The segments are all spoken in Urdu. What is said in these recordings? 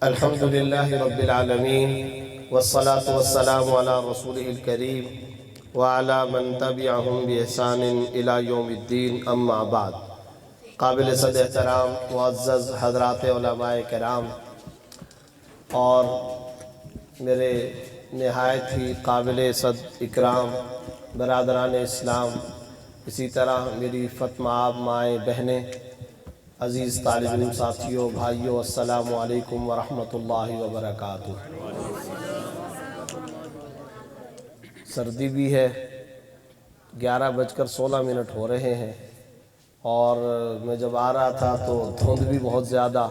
الحمد لله رب العالمين والصلاة والسلام على رسوله الكريم وعلى من تبعهم بإحسان إلى يوم الدين اما بعد. قابل صد احترام معزز حضرات علماء کرام اور میرے نہایت ہی قابل صد اکرام برادران اسلام، اسی طرح میری فاطمہ آب مائیں بہنیں، عزیز طالب علم ساتھیوں بھائیوں، السلام علیکم ورحمۃ اللہ وبرکاتہ. سردی بھی ہے، 11:16 ہو رہے ہیں، اور میں جب آ رہا تھا تو دھند بھی بہت زیادہ.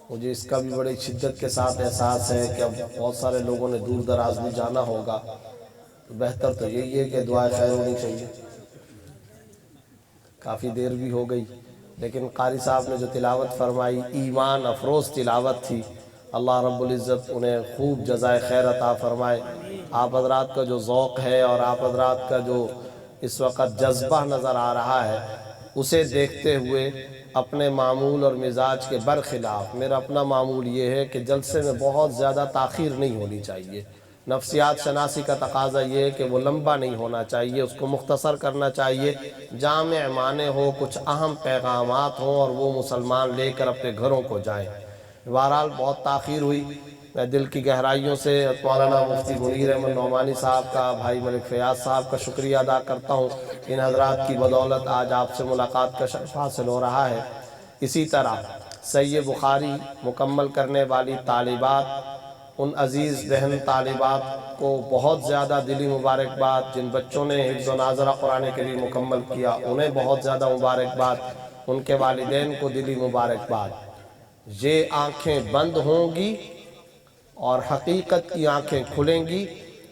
مجھے اس کا بھی بڑی شدت کے ساتھ احساس ہے کہ اب بہت سارے لوگوں نے دور دراز بھی جانا ہوگا. بہتر تو یہی ہے کہ دعائے خیر ہونی چاہیے. کافی دیر بھی ہو گئی، لیکن قاری صاحب نے جو تلاوت فرمائی ایمان افروز تلاوت تھی. اللہ رب العزت انہیں خوب جزائے خیر عطا فرمائے. آپ حضرات کا جو ذوق ہے اور آپ حضرات کا جو اس وقت جذبہ نظر آ رہا ہے، اسے دیکھتے ہوئے اپنے معمول اور مزاج کے برخلاف میرا اپنا معمول یہ ہے کہ جلسے میں بہت زیادہ تاخیر نہیں ہونی چاہیے. نفسیات شناسی کا تقاضا یہ ہے کہ وہ لمبا نہیں ہونا چاہیے، اس کو مختصر کرنا چاہیے، جامع معنی ہو، کچھ اہم پیغامات ہوں اور وہ مسلمان لے کر اپنے گھروں کو جائیں. بہرحال بہت تاخیر ہوئی. میں دل کی گہرائیوں سے مولانا مفتی منیر احمد نعمانی صاحب کا، بھائی ملک فیاض صاحب کا شکریہ ادا کرتا ہوں. ان حضرات کی بدولت آج آپ سے ملاقات کا شرف حاصل ہو رہا ہے. اسی طرح صحیح بخاری مکمل کرنے والی طالبات، ان عزیز بہن طالبات کو بہت زیادہ دلی مبارکباد. جن بچوں نے حفظ و ناظرہ قرآن کریم مکمل کیا انہیں بہت زیادہ مبارکباد. ان کے والدین کو دلی مبارکباد. یہ آنکھیں بند ہوں گی اور حقیقت کی آنکھیں کھلیں گی،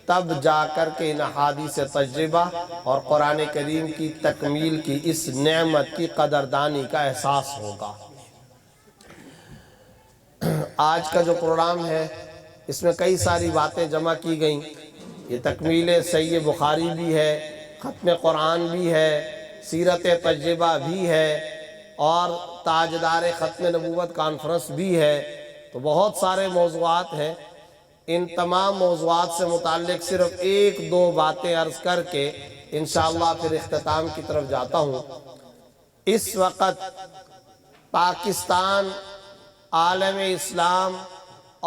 تب جا کر کے ان احادیث تجربہ اور قرآن کریم کی تکمیل کی اس نعمت کی قدردانی کا احساس ہوگا. آج کا جو پروگرام ہے اس میں کئی ساری باتیں جمع کی گئیں. یہ تکمیل صحیح بخاری بھی ہے، ختم قرآن بھی ہے، سیرت تجربہ بھی ہے، اور تاجدار ختم نبوت کانفرنس بھی ہے. تو بہت سارے موضوعات ہیں. ان تمام موضوعات سے متعلق صرف ایک دو باتیں عرض کر کے انشاءاللہ پھر اختتام کی طرف جاتا ہوں. اس وقت پاکستان، عالم اسلام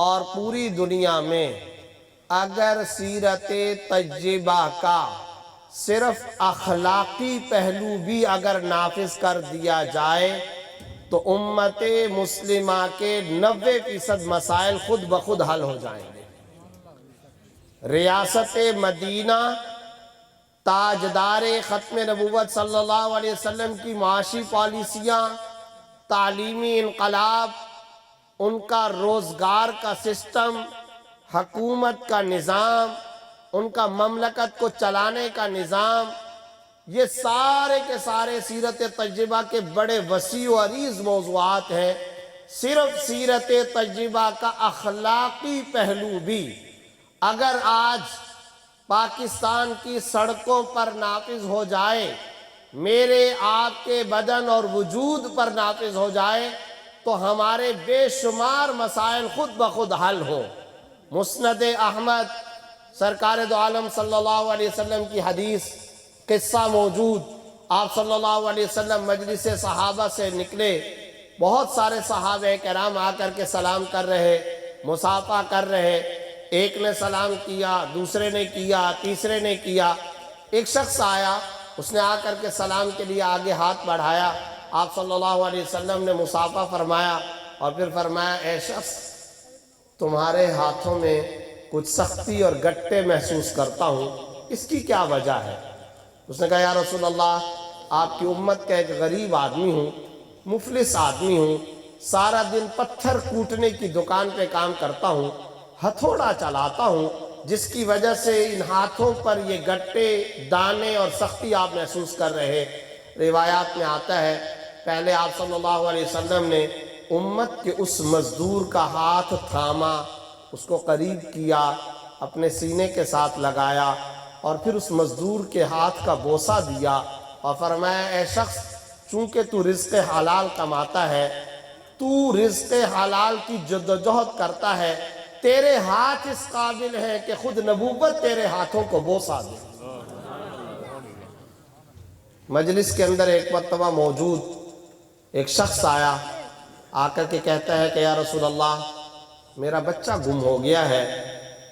اور پوری دنیا میں اگر سیرت تجربہ کا صرف اخلاقی پہلو بھی اگر نافذ کر دیا جائے تو امت مسلمہ کے 90% مسائل خود بخود حل ہو جائیں گے. ریاست مدینہ، تاجدار ختم نبوت صلی اللہ علیہ وسلم کی معاشی پالیسیاں، تعلیمی انقلاب، ان کا روزگار کا سسٹم، حکومت کا نظام، ان کا مملکت کو چلانے کا نظام، یہ سارے کے سارے سیرت تجربہ کے بڑے وسیع و عریض موضوعات ہیں. صرف سیرت تجربہ کا اخلاقی پہلو بھی اگر آج پاکستان کی سڑکوں پر نافذ ہو جائے، میرے آپ کے بدن اور وجود پر نافذ ہو جائے، تو ہمارے بے شمار مسائل خود بخود حل ہوں. مسند احمد، سرکار دو عالم صلی اللہ علیہ وسلم کی حدیث، قصہ موجود. آپ صلی اللہ علیہ وسلم مجلس صحابہ سے نکلے، بہت سارے صحابہ کرام آ کر کے سلام کر رہے، مصافحہ کر رہے. ایک نے سلام کیا، دوسرے نے کیا، تیسرے نے کیا. ایک شخص آیا، اس نے آ کر کے سلام کے لیے آگے ہاتھ بڑھایا. آپ صلی اللہ علیہ وسلم نے مصافحہ فرمایا اور پھر فرمایا، اے شخص، تمہارے ہاتھوں میں کچھ سختی اور گٹے محسوس کرتا ہوں، اس کی کیا وجہ ہے؟ اس نے کہا، یا رسول اللہ، آپ کی امت کا ایک غریب آدمی ہوں، مفلس آدمی ہوں، سارا دن پتھر کوٹنے کی دکان پہ کام کرتا ہوں، ہتھوڑا چلاتا ہوں، جس کی وجہ سے ان ہاتھوں پر یہ گٹے، دانے اور سختی آپ محسوس کر رہے. روایات میں آتا ہے پہلے آپ صلی اللہ علیہ وسلم نے امت کے اس مزدور کا ہاتھ تھاما، اس کو قریب کیا، اپنے سینے کے ساتھ لگایا، اور پھر اس مزدور کے ہاتھ کا بوسہ دیا اور فرمایا، اے شخص، چونکہ تو رزق حلال کماتا ہے، تو رزق حلال کی جدوجہد کرتا ہے، تیرے ہاتھ اس قابل ہیں کہ خود نبوت تیرے ہاتھوں کو بوسہ دے۔ مجلس کے اندر ایک مرتبہ موجود ایک شخص آیا، آ کر کے کہتا ہے کہ یا رسول اللہ، میرا بچہ گم ہو گیا ہے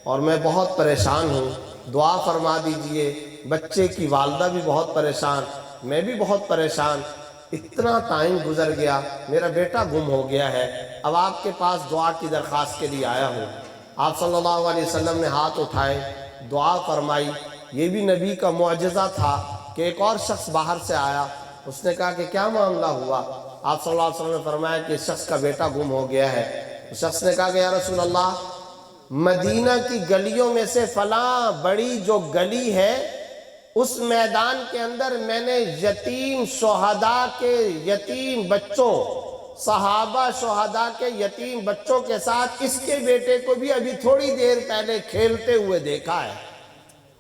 اور میں بہت پریشان ہوں، دعا فرما دیجئے۔ بچے کی والدہ بھی بہت پریشان، میں بھی بہت پریشان، اتنا ٹائم گزر گیا، میرا بیٹا گم ہو گیا ہے، اب آپ کے پاس دعا کی درخواست کے لیے آیا ہوں۔ آپ صلی اللہ علیہ وسلم نے ہاتھ اٹھائے، دعا فرمائی۔ یہ بھی نبی کا معجزہ تھا کہ ایک اور شخص باہر سے آیا، اس نے کہا کہ کیا معاملہ ہوا؟ آپ صلی اللہ علیہ وسلم نے فرمایا کہ اس شخص کا بیٹا گم ہو گیا ہے۔ اس شخص نے کہا کہ یا رسول اللہ، مدینہ کی گلیوں میں سے فلاں بڑی جو گلی ہے، اس میدان کے اندر میں نے یتیم شہداء کے یتیم بچوں، صحابہ شہداء کے یتیم بچوں کے ساتھ اس کے بیٹے کو بھی ابھی تھوڑی دیر پہلے کھیلتے ہوئے دیکھا ہے۔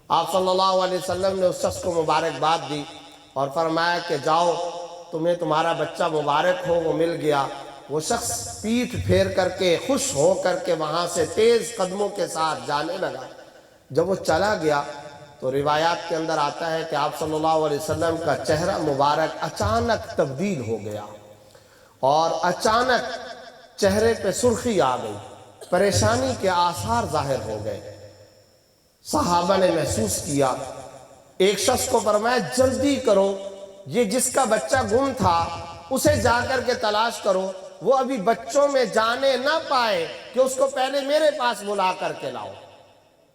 آپ صلی اللہ علیہ وسلم نے اس شخص کو مبارکباد دی اور فرمایا کہ جاؤ، تمہیں تمہارا بچہ مبارک ہو، وہ مل گیا۔ وہ شخص پیٹھ پھیر کر کے خوش ہو کر کے وہاں سے تیز قدموں کے ساتھ جانے لگا۔ جب وہ چلا گیا تو روایات کے اندر آتا ہے کہ آپ صلی اللہ علیہ وسلم کا چہرہ مبارک اچانک تبدیل ہو گیا اور اچانک چہرے پہ سرخی آ گئی، پریشانی کے آثار ظاہر ہو گئے۔ صحابہ نے محسوس کیا، ایک شخص کو فرمایا جلدی کرو، یہ جس کا بچہ گم تھا اسے جا کر کے تلاش کرو، وہ ابھی بچوں میں جانے نہ پائے کہ اس کو پہلے میرے پاس بلا کر کے لاؤ۔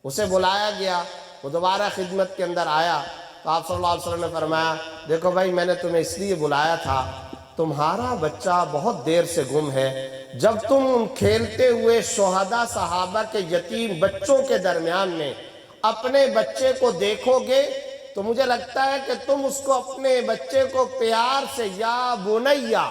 اسے بلایا گیا، وہ دوبارہ خدمت کے اندر آیا تو آپ صلی اللہ علیہ وسلم نے فرمایا دیکھو بھائی، میں نے تمہیں اس لیے بلایا تھا، تمہارا بچہ بہت دیر سے گم ہے، جب تم ان کھیلتے ہوئے شہداء صحابہ کے یتیم بچوں کے درمیان میں اپنے بچے کو دیکھو گے تو مجھے لگتا ہے کہ تم اس کو اپنے بچے کو پیار سے یا بنیا،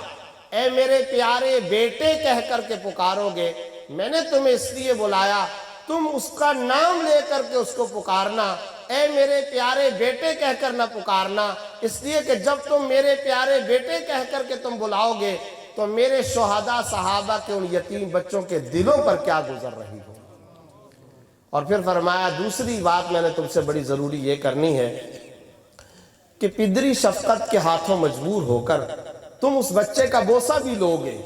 اے میرے پیارے بیٹے کہہ کر کے پکارو گے۔ میں نے تمہیں اس لیے بلایا، تم اس کا نام لے کر کے اس کو پکارنا، اے میرے پیارے بیٹے کہہ کر نہ پکارنا، اس لیے کہ جب تم میرے پیارے بیٹے کہہ کر کے تم بلاؤ گے تو میرے شہداء صحابہ کے ان یتیم بچوں کے دلوں پر کیا گزر رہی ہو۔ اور پھر فرمایا دوسری بات میں نے تم سے بڑی ضروری یہ کرنی ہے کہ پدری شفقت کے ہاتھوں مجبور ہو کر تم اس بچے کا بوسہ بھی لو گے۔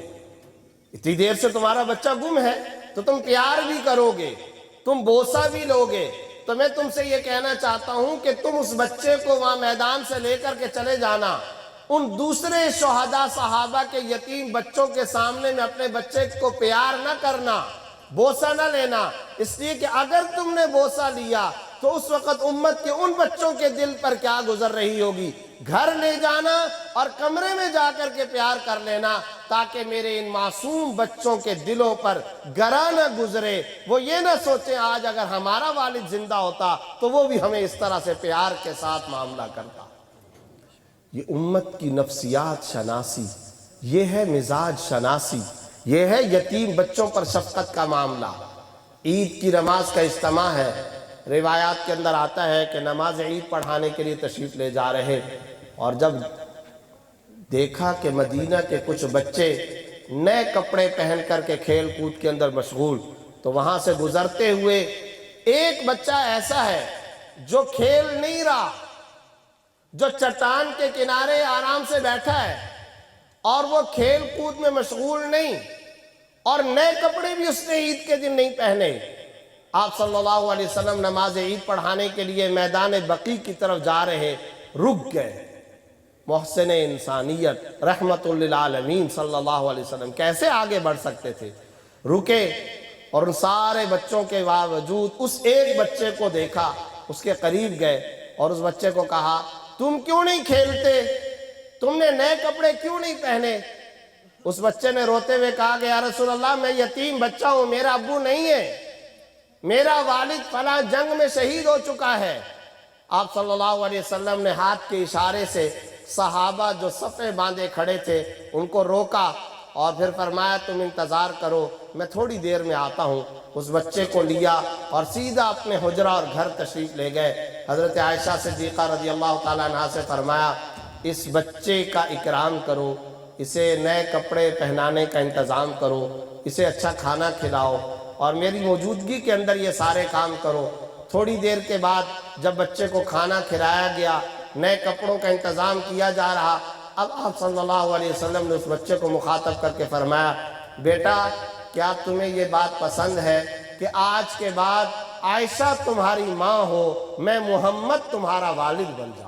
اتنی دیر سے تمہارا بچہ گم ہے تو تم پیار بھی کرو گے، تم بوسہ بھی لو گے، تو میں تم سے یہ کہنا چاہتا ہوں کہ تم اس بچے کو وہاں میدان سے لے کر کے چلے جانا، ان دوسرے شہداء صحابہ کے یتیم بچوں کے سامنے میں اپنے بچے کو پیار نہ کرنا، بوسہ نہ لینا، اس لیے کہ اگر تم نے بوسہ لیا تو اس وقت امت کے ان بچوں کے دل پر کیا گزر رہی ہوگی۔ گھر لے جانا اور کمرے میں جا کر کے پیار کر لینا تاکہ میرے ان معصوم بچوں کے دلوں پر گراں نہ گزرے، وہ یہ نہ سوچیں آج اگر ہمارا والد زندہ ہوتا تو وہ بھی ہمیں اس طرح سے پیار کے ساتھ معاملہ کرتا۔ یہ امت کی نفسیات شناسی، یہ ہے مزاج شناسی، یہ ہے یتیم بچوں پر شفقت کا معاملہ۔ عید کی نماز کا اجتماع ہے، روایات کے اندر آتا ہے کہ نماز عید پڑھانے کے لیے تشریف لے جا رہے، اور جب دیکھا کہ مدینہ کے کچھ بچے نئے کپڑے پہن کر کے کھیل کود کے اندر مشغول، تو وہاں سے گزرتے ہوئے ایک بچہ ایسا ہے جو کھیل نہیں رہا، جو چٹان کے کنارے آرام سے بیٹھا ہے اور وہ کھیل کود میں مشغول نہیں، اور نئے کپڑے بھی اس نے عید کے دن نہیں پہنے۔ آپ صلی اللہ علیہ وسلم نماز عید پڑھانے کے لیے میدان بقیع کی طرف جا رہے، رک گئے۔ محسن انسانیت رحمت للعالمین صلی اللہ علیہ وسلم کیسے آگے بڑھ سکتے تھے؟ رکے اور ان سارے بچوں کے باوجود اس ایک بچے کو دیکھا، اس کے قریب گئے اور اس بچے کو کہا تم کیوں نہیں کھیلتے؟ تم نے نئے کپڑے کیوں نہیں پہنے؟ اس بچے نے روتے ہوئے کہا کہ یا رسول اللہ، میں یتیم بچہ ہوں، میرا ابو نہیں ہے، میرا والد فلاں جنگ میں شہید ہو چکا ہے۔ آپ صلی اللہ علیہ وسلم نے ہاتھ کے اشارے سے صحابہ جو صفیں باندھے کھڑے تھے ان کو روکا اور پھر فرمایا تم انتظار کرو، میں تھوڑی دیر میں آتا ہوں۔ اس بچے کو لیا اور سیدھا اپنے حجرہ اور گھر تشریف لے گئے۔ حضرت عائشہ صدیقہ رضی اللہ تعالیٰ عنہا سے فرمایا اس بچے کا اکرام کرو، اسے نئے کپڑے پہنانے کا انتظام کرو، اسے اچھا کھانا کھلاؤ اور میری موجودگی کے اندر یہ سارے کام کرو۔ تھوڑی دیر کے بعد جب بچے کو کھانا کھلایا گیا، نئے کپڑوں کا انتظام کیا جا رہا، اب آپ صلی اللہ علیہ وسلم نے اس بچے کو مخاطب کر کے فرمایا، بیٹا کیا تمہیں یہ بات پسند ہے کہ آج کے بعد عائشہ تمہاری ماں ہو، میں محمد تمہارا والد بن جاؤں؟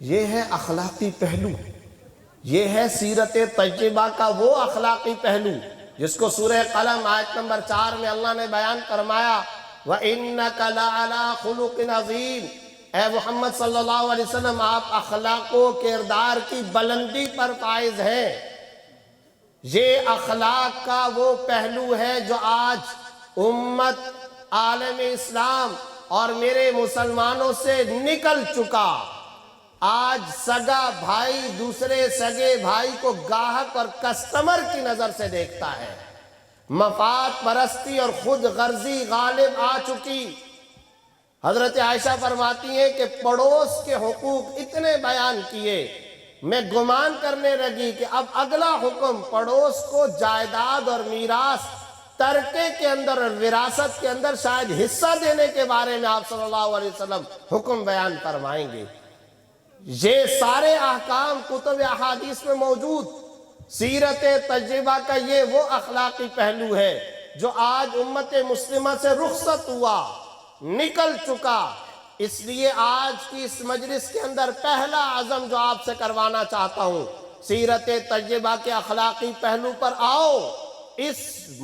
یہ ہے اخلاقی پہلو، یہ ہے سیرت طیبہ کا وہ اخلاقی پہلو جس کو سورہ قلم آیت نمبر 4 میں اللہ نے بیان فرمایا، وَإِنَّكَ لَعَلَىٰ خُلُقٍ عَظِيمٍ۔ اے محمد صلی اللہ علیہ وسلم، آپ اخلاق و کردار کی بلندی پر فائز ہیں۔ یہ اخلاق کا وہ پہلو ہے جو آج امت عالم اسلام اور میرے مسلمانوں سے نکل چکا۔ آج سگا بھائی دوسرے سگے بھائی کو گاہک اور کسٹمر کی نظر سے دیکھتا ہے۔ مفاد پرستی اور خود غرضی غالب آ چکی۔ حضرت عائشہ فرماتی ہیں کہ پڑوس کے حقوق اتنے بیان کیے، میں گمان کرنے لگی کہ اب اگلا حکم پڑوس کو جائیداد اور میراث، ترکے کے اندر اور وراثت کے اندر شاید حصہ دینے کے بارے میں آپ صلی اللہ علیہ وسلم حکم بیان فرمائیں گے۔ یہ سارے احکام کتب احادیث میں موجود۔ سیرت طیبہ کا یہ وہ اخلاقی پہلو ہے جو آج امت مسلمہ سے رخصت ہوا، نکل چکا۔ اس لیے آج کی اس مجلس کے اندر پہلا عزم جو آپ سے کروانا چاہتا ہوں، سیرت طیبہ کے اخلاقی پہلو پر آؤ۔ اس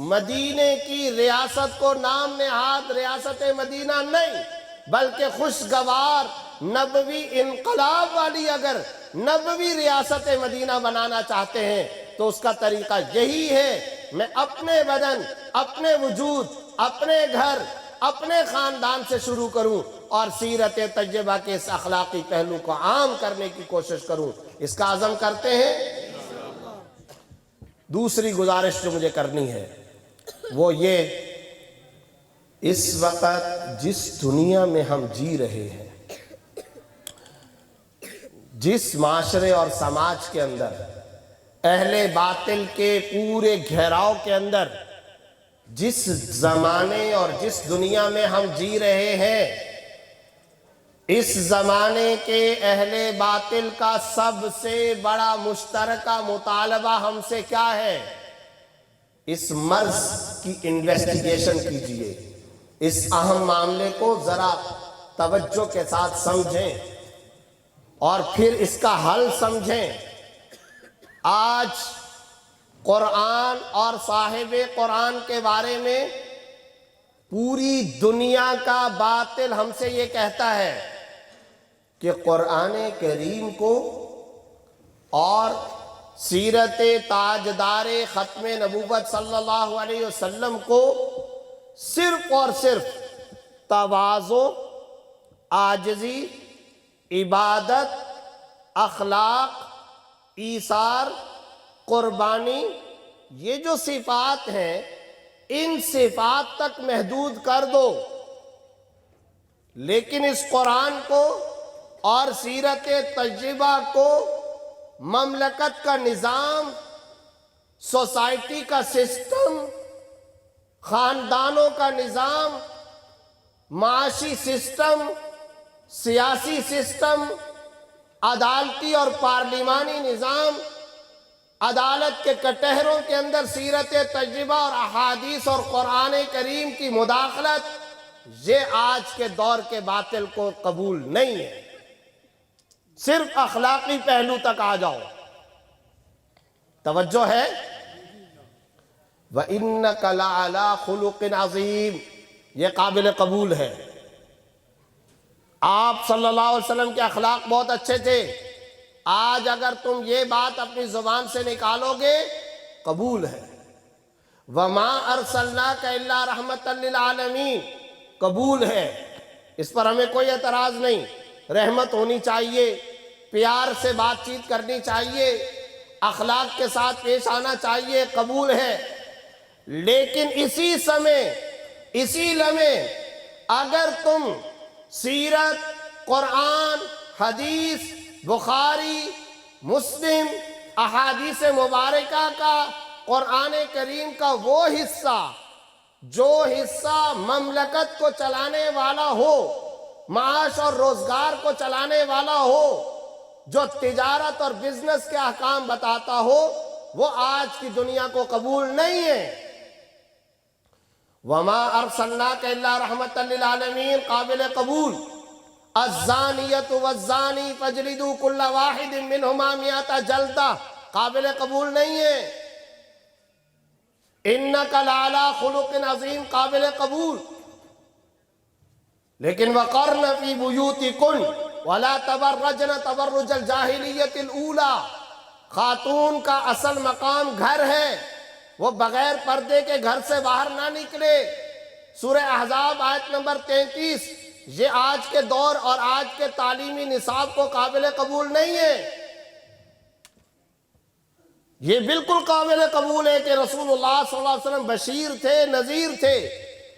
مدینے کی ریاست کو نام نہاد ریاست مدینہ نہیں بلکہ خوشگوار نبوی انقلاب والی اگر نبوی ریاست مدینہ بنانا چاہتے ہیں تو اس کا طریقہ یہی ہے، میں اپنے بدن، اپنے وجود، اپنے گھر، اپنے خاندان سے شروع کروں اور سیرت طیبہ کے اس اخلاقی پہلو کو عام کرنے کی کوشش کروں۔ اس کا عزم کرتے ہیں۔ دوسری گزارش جو مجھے کرنی ہے وہ یہ، اس وقت جس دنیا میں ہم جی رہے ہیں، جس معاشرے اور سماج کے اندر اہل باطل کے پورے گھیراؤ کے اندر، جس زمانے اور جس دنیا میں ہم جی رہے ہیں، اس زمانے کے اہل باطل کا سب سے بڑا مشترکہ مطالبہ ہم سے کیا ہے؟ اس مرض کی انویسٹیگیشن کیجئے، اس اہم معاملے کو ذرا توجہ کے ساتھ سمجھیں اور پھر اس کا حل سمجھیں۔ آج قرآن اور صاحب قرآن کے بارے میں پوری دنیا کا باطل ہم سے یہ کہتا ہے کہ قرآن کریم کو اور سیرت تاجدار ختم نبوت صلی اللہ علیہ وسلم کو صرف اور صرف تواضع، عاجزی، عبادت، اخلاق، ایثار، قربانی، یہ جو صفات ہیں ان صفات تک محدود کر دو، لیکن اس قرآن کو اور سیرت طیبہ کو مملکت کا نظام، سوسائٹی کا سسٹم، خاندانوں کا نظام، معاشی سسٹم، سیاسی سسٹم، عدالتی اور پارلیمانی نظام، عدالت کے کٹہروں کے اندر سیرت طیبہ اور احادیث اور قرآن کریم کی مداخلت، یہ آج کے دور کے باطل کو قبول نہیں ہے۔ صرف اخلاقی پہلو تک آ جاؤ۔ توجہ ہے؟ وَإِنَّكَ لَعَلَىٰ خُلُقٍ عَظِيمٍ، یہ قابل قبول ہے۔ آپ صلی اللہ علیہ وسلم کے اخلاق بہت اچھے تھے۔ آج اگر تم یہ بات اپنی زبان سے نکالو گے قبول ہے۔ وَمَا أَرْسَلْنَاكَ إِلَّا رَحْمَةً لِّلْعَالَمِينَ، قبول ہے، اس پر ہمیں کوئی اعتراض نہیں۔ رحمت ہونی چاہیے، پیار سے بات چیت کرنی چاہیے، اخلاق کے ساتھ پیش آنا چاہیے، قبول ہے۔ لیکن اسی سمے، اسی لمحے اگر تم سیرت، قرآن، حدیث، بخاری مسلم احادیث مبارکہ کا، قرآن کریم کا وہ حصہ جو حصہ مملکت کو چلانے والا ہو، معاش اور روزگار کو چلانے والا ہو، جو تجارت اور بزنس کے احکام بتاتا ہو، وہ آج کی دنیا کو قبول نہیں ہے۔ وما ارسلناک الا رحمۃ للعالمین قابل قبول۔ الزانیۃ والزانی فاجلدوا کل واحد منہما مئۃ جلدہ قابل قبول نہیں ہے۔ انک لعلی خلق عظیم قابل قبول۔ لیکن وقرن فی بیوتکن ولا تبرجن تبرج الجاہلیۃ الاولی، خاتون کا اصل مقام گھر ہے، وہ بغیر پردے کے گھر سے باہر نہ نکلے۔ سورہ احزاب آیت نمبر 33۔ یہ آج کے دور اور آج کے تعلیمی نصاب کو قابل قبول نہیں ہے۔ یہ بالکل قابل قبول ہے کہ رسول اللہ صلی اللہ علیہ وسلم بشیر تھے، نذیر تھے،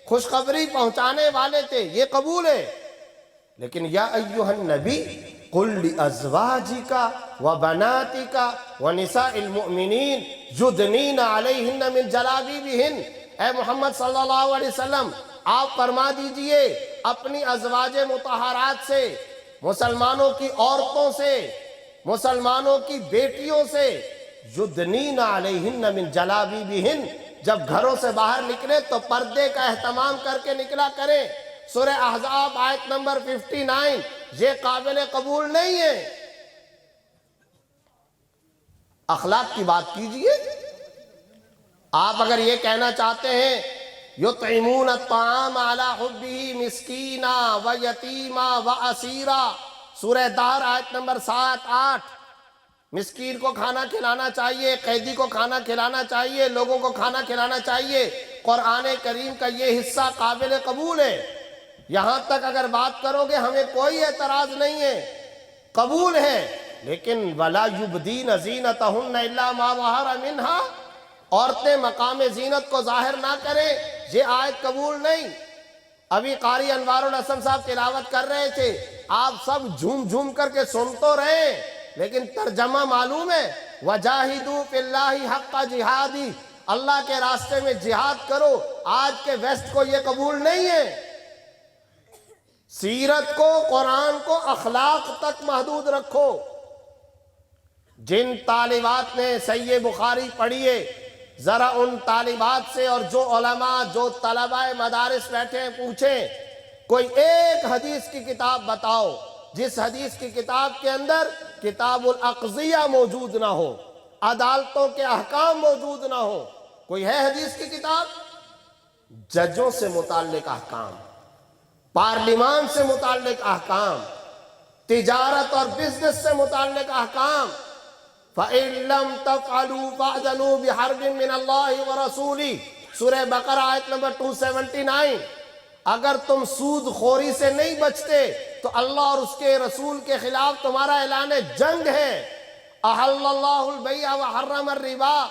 خوشخبری پہنچانے والے تھے، یہ قبول ہے۔ لیکن یا ایھا النبی قل لازواجک وبناتک ونساء المؤمنین یدنین علیہن من جلابیبہن، اے محمد صلی اللہ علیہ وسلم آپ فرما دیجئے اپنی ازواج مطہرات سے، مسلمانوں کی عورتوں سے، مسلمانوں کی بیٹیوں سے، یدنین علیہن من جلابیبہن، جب گھروں سے باہر نکلے تو پردے کا اہتمام کر کے نکلا کریں۔ سورہ احزاب آیت نمبر 59۔ یہ قابل قبول نہیں ہے۔ اخلاق کی بات کیجئے۔ آپ اگر یہ کہنا چاہتے ہیں یطعمون الطعام علی حبہ مسکینا و یتیما و اسیرا، سورہ دہر آیت نمبر 7-8، مسکین کو کھانا کھلانا چاہیے، قیدی کو کھانا کھلانا چاہیے، لوگوں کو کھانا کھلانا چاہیے۔ قرآن کریم کا یہ حصہ قابل قبول ہے۔ یہاں تک اگر بات کرو گے ہمیں کوئی اعتراض نہیں ہے، قبول ہے۔ لیکن وَلَا يُبْدِينَ زِينَتَهُنَّ إِلَّا مَا ظَهَرَ مِنْهَا، عورتیں مقام زینت کو ظاہر نہ کریں، یہ آیت قبول نہیں۔ ابھی قاری انوار الحسن صاحب تلاوت کر رہے تھے، آپ سب جھوم جھوم کر کے سن تو رہے، لیکن ترجمہ معلوم ہے وَجَاهِدُوا فِي اللَّهِ حَقَّ جِهَادِهِ، اللہ کے راستے میں جہاد کرو۔ آج کے ویسٹ کو یہ قبول نہیں ہے۔ سیرت کو، قرآن کو اخلاق تک محدود رکھو۔ جن طالبات نے صحیح بخاری پڑھی ہے، ذرا ان طالبات سے اور جو علماء، جو طلباء مدارس بیٹھے ہیں، پوچھیں کوئی ایک حدیث کی کتاب بتاؤ جس حدیث کی کتاب کے اندر کتاب الاقضیہ موجود نہ ہو، عدالتوں کے احکام موجود نہ ہو۔ کوئی ہے حدیث کی کتاب؟ ججوں سے متعلق احکام، پارلیمان سے متعلق احکام، تجارت اور بزنس سے متعلق احکام۔ فَإِن لَّمْ تَفْعَلُوا فَأْذَنُوا بِحَرْبٍ مِّنَ اللَّهِ وَرَسُولِهِ، سورہ بقرہ آیت نمبر 279۔ اگر تم سود خوری سے نہیں بچتے تو اللہ اور اس کے رسول کے خلاف تمہارا اعلان جنگ ہے۔ أَحَلَّ اللَّهُ الْبَيْعَ وَحَرَّمَ الرِّبَا،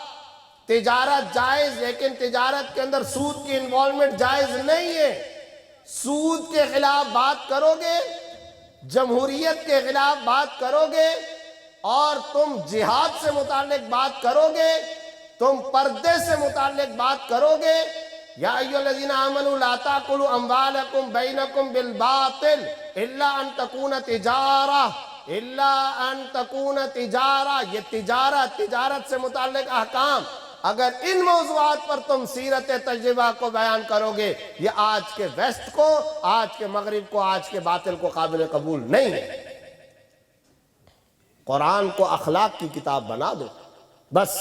تجارت جائز، لیکن تجارت کے اندر سود کی انوالومنٹ جائز نہیں ہے۔ سود کے خلاف بات کرو گے، جمہوریت کے خلاف بات کرو گے، اور تم جہاد سے متعلق بات کرو گے، تم پردے سے متعلق بات کرو گے۔ یا ایھا الذین آمنوا لا تأکلوا اموالکم بینکم بالباطل الا ان تکون تجارہ، یہ تجارت سے متعلق احکام۔ اگر ان موضوعات پر تم سیرت تجربہ کو بیان کرو گے، یہ آج کے ویسٹ کو، آج کے مغرب کو، آج کے باطل کو قابل قبول نہیں ہے۔ قرآن کو اخلاق کی کتاب بنا دو بس،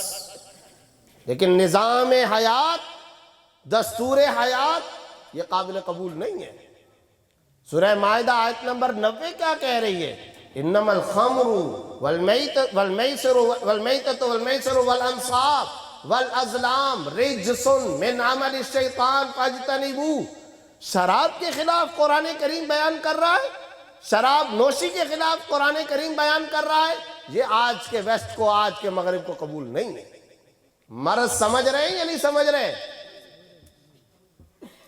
لیکن نظام حیات، دستور حیات، یہ قابل قبول نہیں ہے۔ سورہ مائدہ آیت نمبر 90 کیا کہہ رہی ہے؟ انما الخمر والمیسر والانصاب والازلام رجس من عمل الشیطان فاجتنبوہ۔ شراب کے خلاف قرآن کریم بیان کر رہا ہے، شراب نوشی کے خلاف قرآن کریم بیان کر رہا ہے۔ یہ آج کے ویسٹ کو، آج کے مغرب کو قبول نہیں ہے۔ مرض سمجھ رہے ہیں یا نہیں سمجھ رہے؟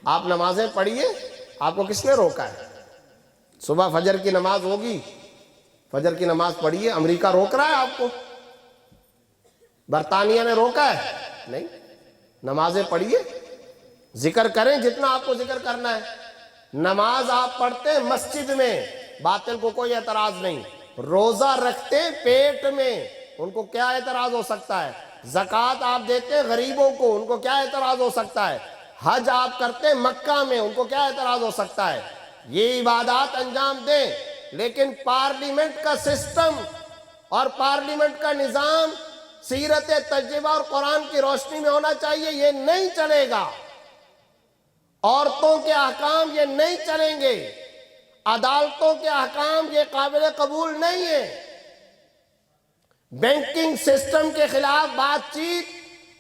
آپ نمازیں پڑھیے، آپ کو کس نے روکا ہے؟ صبح فجر کی نماز ہوگی، فجر کی نماز پڑھیے، امریکہ روک رہا ہے آپ کو؟ برطانیہ نے روکا ہے؟ نہیں. نمازیں پڑھیے، ذکر کریں جتنا آپ کو ذکر کرنا ہے. نماز آپ پڑھتے ہیں مسجد میں، باطل کو کوئی اعتراض نہیں. روزہ رکھتے پیٹ میں، ان کو کیا اعتراض ہو سکتا ہے؟ زکوٰۃ آپ دیتے غریبوں کو، ان کو کیا اعتراض ہو سکتا ہے؟ حج آپ کرتے مکہ میں، ان کو کیا اعتراض ہو سکتا ہے؟ یہ عبادات انجام دیں، لیکن پارلیمنٹ کا سسٹم اور پارلیمنٹ کا نظام سیرت تجربہ اور قرآن کی روشنی میں ہونا چاہیے. یہ نہیں چلے گا. عورتوں کے احکام یہ نہیں چلیں گے. عدالتوں کے احکام یہ قابل قبول نہیں ہے. بینکنگ سسٹم کے خلاف بات چیت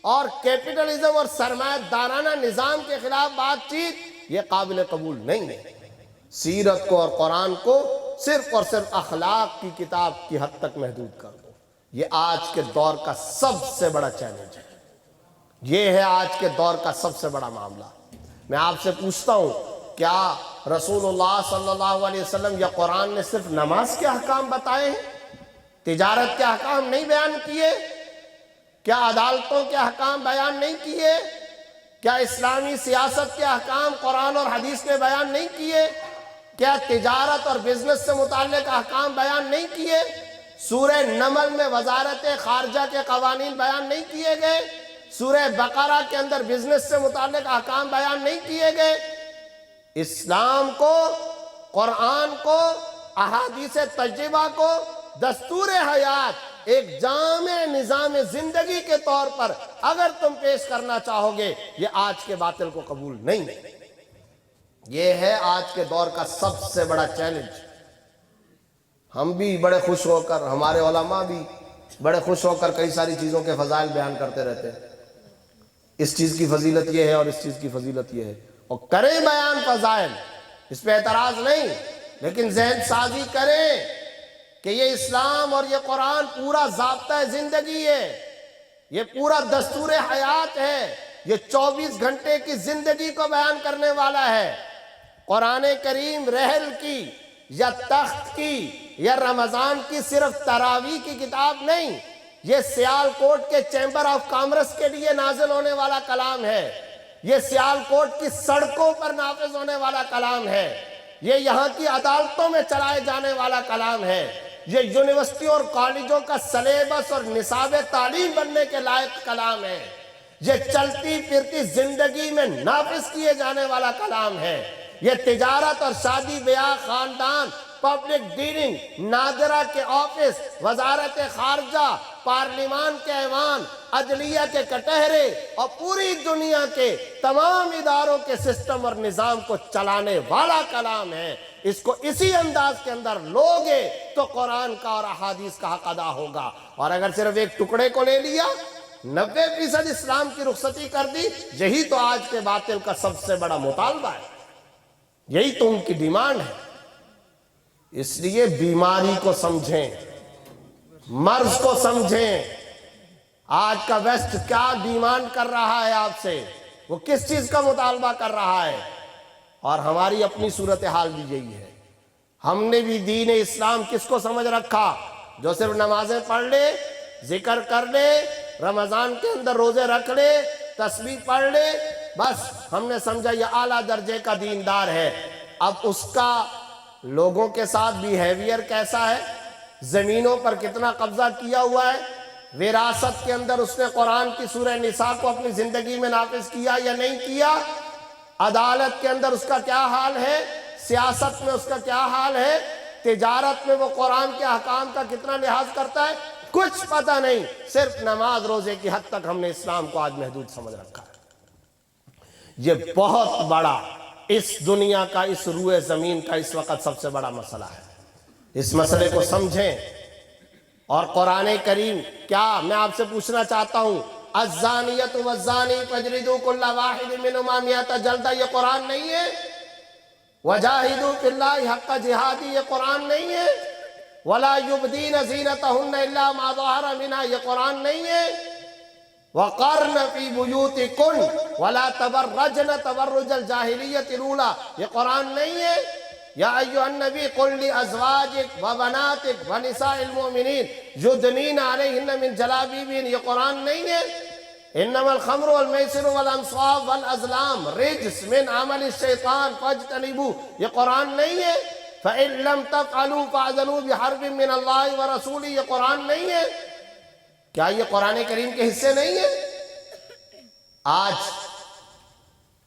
اور کیپٹلزم اور سرمایہ دارانہ نظام کے خلاف بات چیت یہ قابل قبول نہیں ہے. سیرت کو اور قرآن کو صرف اور صرف اخلاق کی کتاب کی حد تک محدود کر دو. یہ آج کے دور کا سب سے بڑا چیلنج ہے. یہ ہے آج کے دور کا سب سے بڑا معاملہ. میں آپ سے پوچھتا ہوں، کیا رسول اللہ صلی اللہ علیہ وسلم یا قرآن نے صرف نماز کے احکام بتائے ہیں؟ تجارت کے احکام نہیں بیان کیے؟ کیا عدالتوں کے احکام بیان نہیں کیے؟ کیا اسلامی سیاست کے احکام قرآن اور حدیث نے بیان نہیں کیے؟ کیا تجارت اور بزنس سے متعلق احکام بیان نہیں کیے؟ سورہ نمل میں وزارت خارجہ کے قوانین بیان نہیں کیے گئے؟ سورہ بقرہ کے اندر بزنس سے متعلق احکام بیان نہیں کیے گئے؟ اسلام کو، قرآن کو، احادیث تجربہ کو دستور حیات ایک جامع نظام زندگی کے طور پر اگر تم پیش کرنا چاہو گے، یہ آج کے باطل کو قبول نہیں ہے. یہ ہے آج کے دور کا سب سے بڑا چیلنج. ہم بھی بڑے خوش ہو کر، ہمارے علماء بھی بڑے خوش ہو کر کئی ساری چیزوں کے فضائل بیان کرتے رہتے ہیں. اس چیز کی فضیلت یہ ہے اور اس چیز کی فضیلت یہ ہے، اور کریں بیان فضائل، اس پہ اعتراض نہیں، لیکن ذہن سازی کریں کہ یہ اسلام اور یہ قرآن پورا ضابطہ زندگی ہے، یہ پورا دستور حیات ہے، یہ 24 گھنٹے کی زندگی کو بیان کرنے والا ہے. قرآن کریم رحل کی یا تخت کی یا رمضان کی صرف تراویح کی کتاب نہیں، یہ سیال کوٹ کے چیمبر آف کامرس کے لیے نازل ہونے والا کلام ہے. یہ سیال کوٹ کی سڑکوں پر نافذ ہونے والا کلام ہے. یہ یہاں کی عدالتوں میں چلائے جانے والا کلام ہے. یہ یونیورسٹی اور کالجوں کا سلیبس اور نصاب تعلیم بننے کے لائق کلام ہے. یہ چلتی پھرتی زندگی میں نافذ کیے جانے والا کلام ہے. یہ تجارت اور شادی بیاہ، خاندان، پبلک ڈیلنگ، نادرہ کے آفس، وزارت خارجہ، پارلیمان کے ایوان، عدلیہ کے کٹہرے اور پوری دنیا کے تمام اداروں کے سسٹم اور نظام کو چلانے والا کلام ہے. اس کو اسی انداز کے اندر لوگے تو قرآن کا اور احادیث کا حق ادا ہوگا. اور اگر صرف ایک ٹکڑے کو لے لیا، 90% اسلام کی رخصتی کر دی، یہی تو آج کے باطل کا سب سے بڑا مطالبہ ہے، یہی تو ان کی ڈیمانڈ ہے. اس لیے بیماری کو سمجھیں، مرض کو سمجھیں. آج کا ویسٹ کیا ڈیمانڈ کر رہا ہے آپ سے، وہ کس چیز کا مطالبہ کر رہا ہے، اور ہماری اپنی صورتحال بھی یہی ہے. ہم نے بھی دین اسلام کس کو سمجھ رکھا؟ جو صرف نمازیں پڑھ لے، ذکر کر لے، رمضان کے اندر روزے رکھ لے، تسبیح پڑھ لے، بس ہم نے سمجھا یہ اعلیٰ درجے کا دیندار ہے. اب اس کا لوگوں کے ساتھ بیہیویئر کیسا ہے، زمینوں پر کتنا قبضہ کیا ہوا ہے، وراثت کے اندر اس نے قرآن کی سورہ نساء کو اپنی زندگی میں نافذ کیا یا نہیں کیا، عدالت کے اندر اس کا کیا حال ہے، سیاست میں اس کا کیا حال ہے، تجارت میں وہ قرآن کے احکام کا کتنا لحاظ کرتا ہے، کچھ پتہ نہیں. صرف نماز روزے کی حد تک ہم نے اسلام کو آج محدود سمجھ رکھا ہے. یہ بہت بڑا اس دنیا کا، اس روئے زمین کا اس وقت سب سے بڑا مسئلہ ہے. اس مسئلے کو سمجھیں. اور قرآن کریم کیا، میں آپ سے پوچھنا چاہتا ہوں، الزانیۃ والزانی فاجلدوا کل واحد منہما مئۃ جلدہ، یہ قرآن نہیں ہے؟ وجاہدوا فی اللہ حق جہادی، یہ قرآن نہیں ہے؟ ولا یبدین زینتہن الا ما ظہر منہا، یہ قرآن نہیں ہے؟ وقرن فی بیوتکن ولا تبرجن تبرج الجاہلیۃ الاولی، یہ قرآن نہیں ہے؟ یا ایھا النبی قل لازواجک وبناتک ونساء المؤمنین یدنین علیہن من جلابیبہن، یہ قرآن نہیں ہے؟ انما الخمر والمیسر والانصاب والازلام رجس من عمل الشیطان فاجتنبوہ، یہ قرآن نہیں ہے؟ فَإِن لَمْ تَفْعَلُوا فَأْذَنُوا بِحَرْبٍ مِّنَ اللَّهِ وَرَسُولِهِ، یہ قرآن نہیں ہے؟ کیا یہ قرآن کریم کے حصے نہیں ہیں؟ آج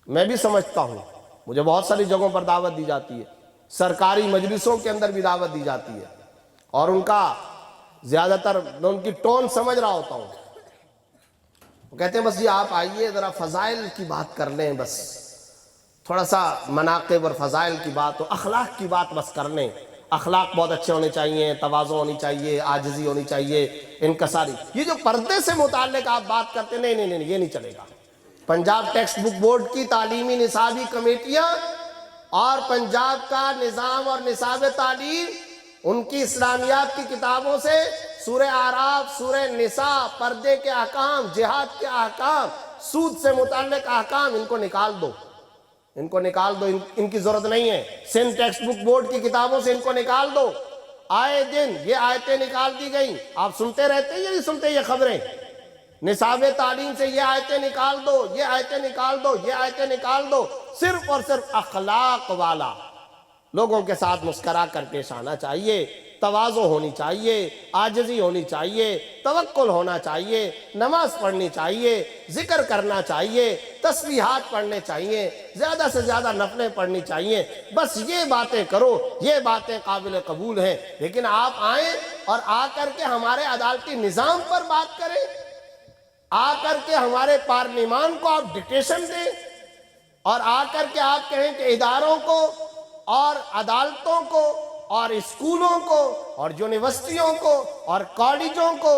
میں بھی سمجھتا ہوں، مجھے بہت ساری جگہوں پر دعوت دی جاتی ہے، سرکاری مجلسوں کے اندر بھی دعوت دی جاتی ہے، اور ان کا زیادہ تر میں ان کی ٹون سمجھ رہا ہوتا ہوں۔ وہ کہتے ہیں بس جی آپ آئیے ذرا فضائل کی بات کر لیں، بس تھوڑا سا مناقب اور فضائل کی بات ہو، اخلاق کی بات بس کر لیں، اخلاق بہت اچھے ہونے چاہیے، تواضع ہونی چاہیے، عاجزی ہونی چاہیے، انکساری۔ یہ جو پردے سے متعلق آپ بات کرتے ہیں، نہیں یہ نہیں چلے گا۔ پنجاب ٹیکسٹ بک بورڈ کی تعلیمی نصابی کمیٹیاں اور پنجاب کا نظام اور نصاب تعلیم ان کی اسلامیات کی کتابوں سے سورہ اعراف، سورہ نساء، پردے کے احکام، جہاد کے احکام، سود سے متعلق احکام، ان کو نکال دو، ان کو نکال دو، ان کی ضرورت نہیں ہے۔ سندھ ٹیکسٹ بک بورڈ کی کتابوں سے ان کو نکال دو۔ آئے دن یہ آیتیں نکال دی گئیں، آپ سنتے رہتے ہیں یا نہیں سنتے یہ خبریں؟ نصاب تعلیم سے یہ آیتیں نکال دو، یہ آیتیں نکال دو، یہ آیتیں نکال دو۔ صرف اور صرف اخلاق والا، لوگوں کے ساتھ مسکرا کر پیش آنا چاہیے، تواضع ہونی چاہیے، عاجزی ہونی چاہیے، توکل ہونا چاہیے، نماز پڑھنی چاہیے، ذکر کرنا چاہیے، تسبیحات پڑھنے چاہیے، زیادہ سے زیادہ نفلیں پڑھنی چاہیے۔ بس یہ باتیں کرو، یہ باتیں قابل قبول ہیں۔ لیکن آپ آئیں اور آ کر کے ہمارے عدالتی نظام پر بات کریں، آ کر کے ہمارے پارلیمان کو آپ ڈکٹیشن دیں، اور آ کر کے آپ کہیں کہ اداروں کو اور عدالتوں کو اور اسکولوں کو اور یونیورسٹیوں کو اور کالجوں کو،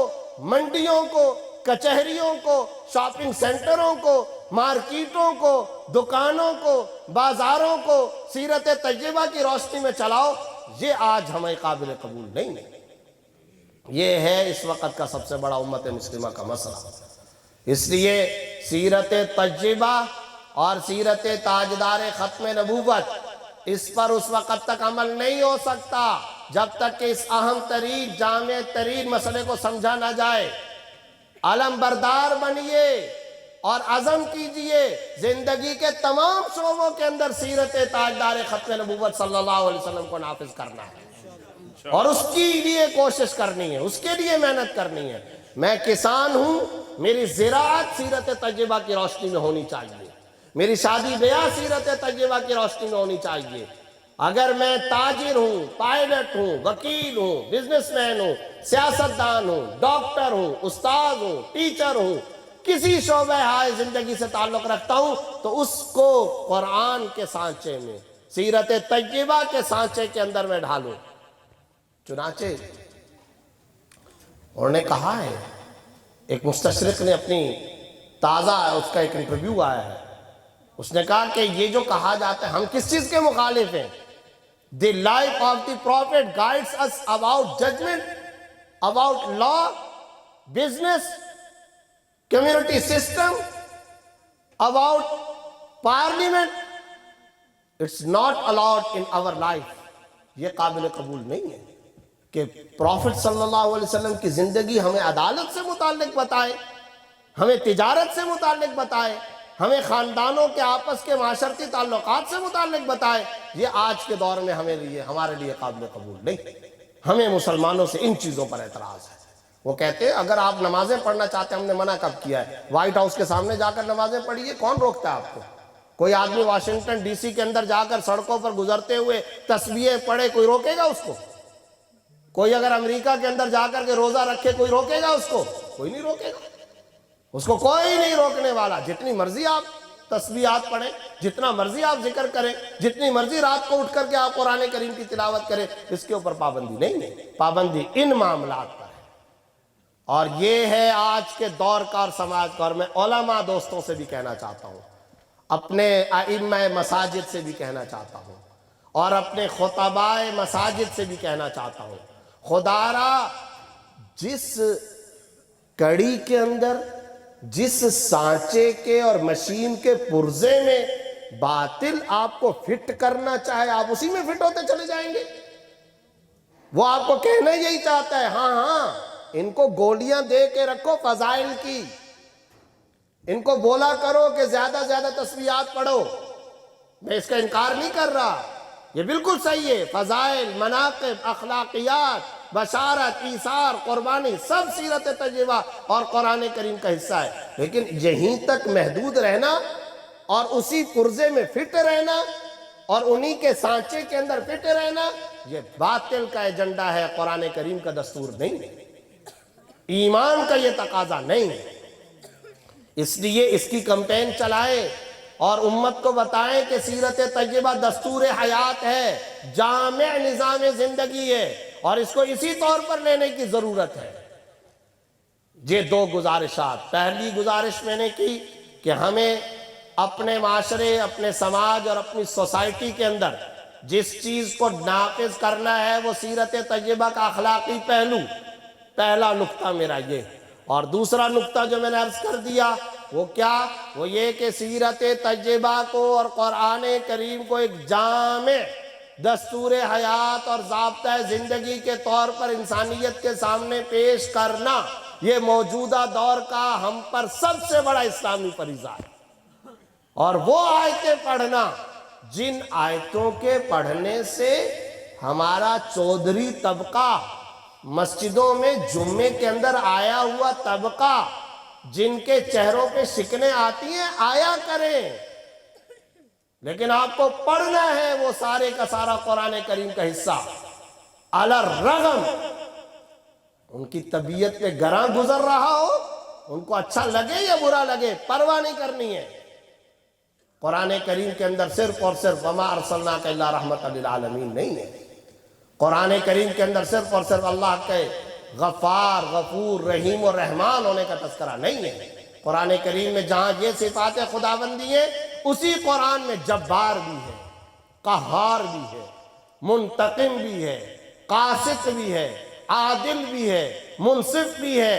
منڈیوں کو، کچہریوں کو، شاپنگ سینٹروں کو، مارکیٹوں کو، دکانوں کو، بازاروں کو سیرت طیبہ کی روشنی میں چلاؤ، یہ آج ہمیں قابل قبول نہیں ہے۔ یہ ہے اس وقت کا سب سے بڑا امت مسلمہ کا مسئلہ۔ اس لیے سیرت طیبہ اور سیرت تاجدار ختم نبوت، اس پر اس وقت تک عمل نہیں ہو سکتا جب تک کہ اس اہم ترین، جامع ترین مسئلے کو سمجھا نہ جائے۔ علم بردار بنیے اور عزم کیجئے زندگی کے تمام شعبوں کے اندر سیرت تاجدار ختم نبوت صلی اللہ علیہ وسلم کو نافذ کرنا ہے، اور اس کے لیے کوشش کرنی ہے، اس کے لیے محنت کرنی ہے۔ میں کسان ہوں، میری زراعت سیرت طیبہ کی روشنی میں ہونی چاہیے، میری شادی بیاہ سیرت طیبہ کی روشنی میں ہونی چاہیے۔ اگر میں تاجر ہوں، پائلٹ ہوں، وکیل ہوں، بزنس مین ہوں، سیاستدان ہوں، ڈاکٹر ہوں، استاد ہوں، ٹیچر ہوں، کسی شعبہ ہائے زندگی سے تعلق رکھتا ہوں، تو اس کو قرآن کے سانچے میں، سیرت طیبہ کے سانچے کے اندر میں ڈھالوں۔ چنانچہ انہوں نے کہا ہے، ایک مستشرق نے اپنی تازہ اس کا ایک انٹرویو آیا ہے، اس نے کہا کہ یہ جو کہا جاتا ہے ہم کس چیز کے مخالف ہیں؟ The life of the prophet guides us about judgment, about law, business, community system, about parliament. It's not allowed in our life. یہ قابل قبول نہیں ہے کہ پروفٹ صلی اللہ علیہ وسلم کی زندگی ہمیں عدالت سے متعلق بتائے، ہمیں تجارت سے متعلق بتائے، ہمیں خاندانوں کے آپس کے معاشرتی تعلقات سے متعلق بتائے۔ یہ آج کے دور میں ہمارے لیے قابل قبول نہیں۔ ہمیں مسلمانوں سے ان چیزوں پر اعتراض ہے۔ وہ کہتے ہیں اگر آپ نمازیں پڑھنا چاہتے ہیں، ہم نے منع کب کیا ہے؟ وائٹ ہاؤس کے سامنے جا کر نمازیں پڑھیے، کون روکتا ہے آپ کو؟ کوئی آدمی واشنگٹن ڈی سی کے اندر جا کر سڑکوں پر گزرتے ہوئے تسبیحیں پڑھے، کوئی روکے گا اس کو؟ کوئی اگر امریکہ کے اندر جا کر کے روزہ رکھے، کوئی روکے گا اس کو؟ کوئی نہیں روکے گا، اس کو کوئی نہیں روکنے والا۔ جتنی مرضی آپ تسبیحات پڑھیں، جتنا مرضی آپ ذکر کریں، جتنی مرضی رات کو اٹھ کر کے آپ قرآن کریم کی تلاوت کریں، اس کے اوپر پابندی نہیں ہے۔ پابندی ان معاملات پر ہے، اور یہ ہے آج کے دور کا اور سماج کا۔ اور میں علماء دوستوں سے بھی کہنا چاہتا ہوں، اپنے ائمہ مساجد سے بھی کہنا چاہتا ہوں، اور اپنے خطباء مساجد سے بھی کہنا چاہتا ہوں، خدا را جس کڑی کے اندر، جس سانچے کے اور مشین کے پرزے میں باطل آپ کو فٹ کرنا چاہے آپ اسی میں فٹ ہوتے چلے جائیں گے. وہ آپ کو کہنا یہی چاہتا ہے ہاں ہاں ان کو گولیاں دے کے رکھو فضائل کی، ان کو بولا کرو کہ زیادہ زیادہ تسبیحات پڑھو. میں اس کا انکار نہیں کر رہا، یہ بالکل صحیح ہے. فضائل، مناقب، اخلاقیات، بشارت، ایثار، قربانی سب سیرت طیبہ اور قرآن کریم کا حصہ ہے. لیکن یہیں تک محدود رہنا اور اسی پرزے میں فٹ رہنا اور انہی کے سانچے کے اندر فٹ رہنا، یہ باطل کا ایجنڈا ہے، قرآن کریم کا دستور نہیں ہے، ایمان کا یہ تقاضا نہیں ہے. اس لیے اس کی کمپین چلائے اور امت کو بتائیں کہ سیرت طیبہ دستور حیات ہے، جامع نظام زندگی ہے اور اس کو اسی طور پر لینے کی ضرورت ہے. یہ دو گزارشات. پہلی گزارش میں نے کی کہ ہمیں اپنے معاشرے، اپنے سماج اور اپنی سوسائٹی کے اندر جس چیز کو نافذ کرنا ہے وہ سیرت طیبہ کا اخلاقی پہلو. پہلا نقطہ میرا یہ. اور دوسرا نقطہ جو میں نے عرض کر دیا وہ کیا؟ وہ یہ کہ سیرت طیبہ کو اور قرآن کریم کو ایک جامع دستور حیات اور ضابطہ زندگی کے طور پر انسانیت کے سامنے پیش کرنا، یہ موجودہ دور کا ہم پر سب سے بڑا اسلامی فریضہ ہے. اور وہ آیتیں پڑھنا جن آیتوں کے پڑھنے سے ہمارا چودھری طبقہ، مسجدوں میں جمعے کے اندر آیا ہوا طبقہ، جن کے چہروں پہ شکنیں آتی ہیں آیا کریں، لیکن آپ کو پڑھنا ہے وہ سارے کا سارا قرآن کریم کا حصہ. علی الرغم ان کی طبیعت پہ گراں گزر رہا ہو، ان کو اچھا لگے یا برا لگے، پرواہ نہیں کرنی ہے. قرآن کریم کے اندر صرف اور صرف وما ارسلناک الا رحمۃ للعالمین نہیں ہے. قرآن کریم کے اندر صرف اور صرف اللہ کے غفار، غفور، رحیم اور رحمان ہونے کا تذکرہ نہیں ہے. قرآن کریم میں جہاں یہ صفات خداوندی ہیں، اسی قرآن میں جبار بھی ہے، قہار بھی ہے، منتقم بھی ہے، قاسط بھی ہے، عادل بھی ہے، منصف بھی ہے.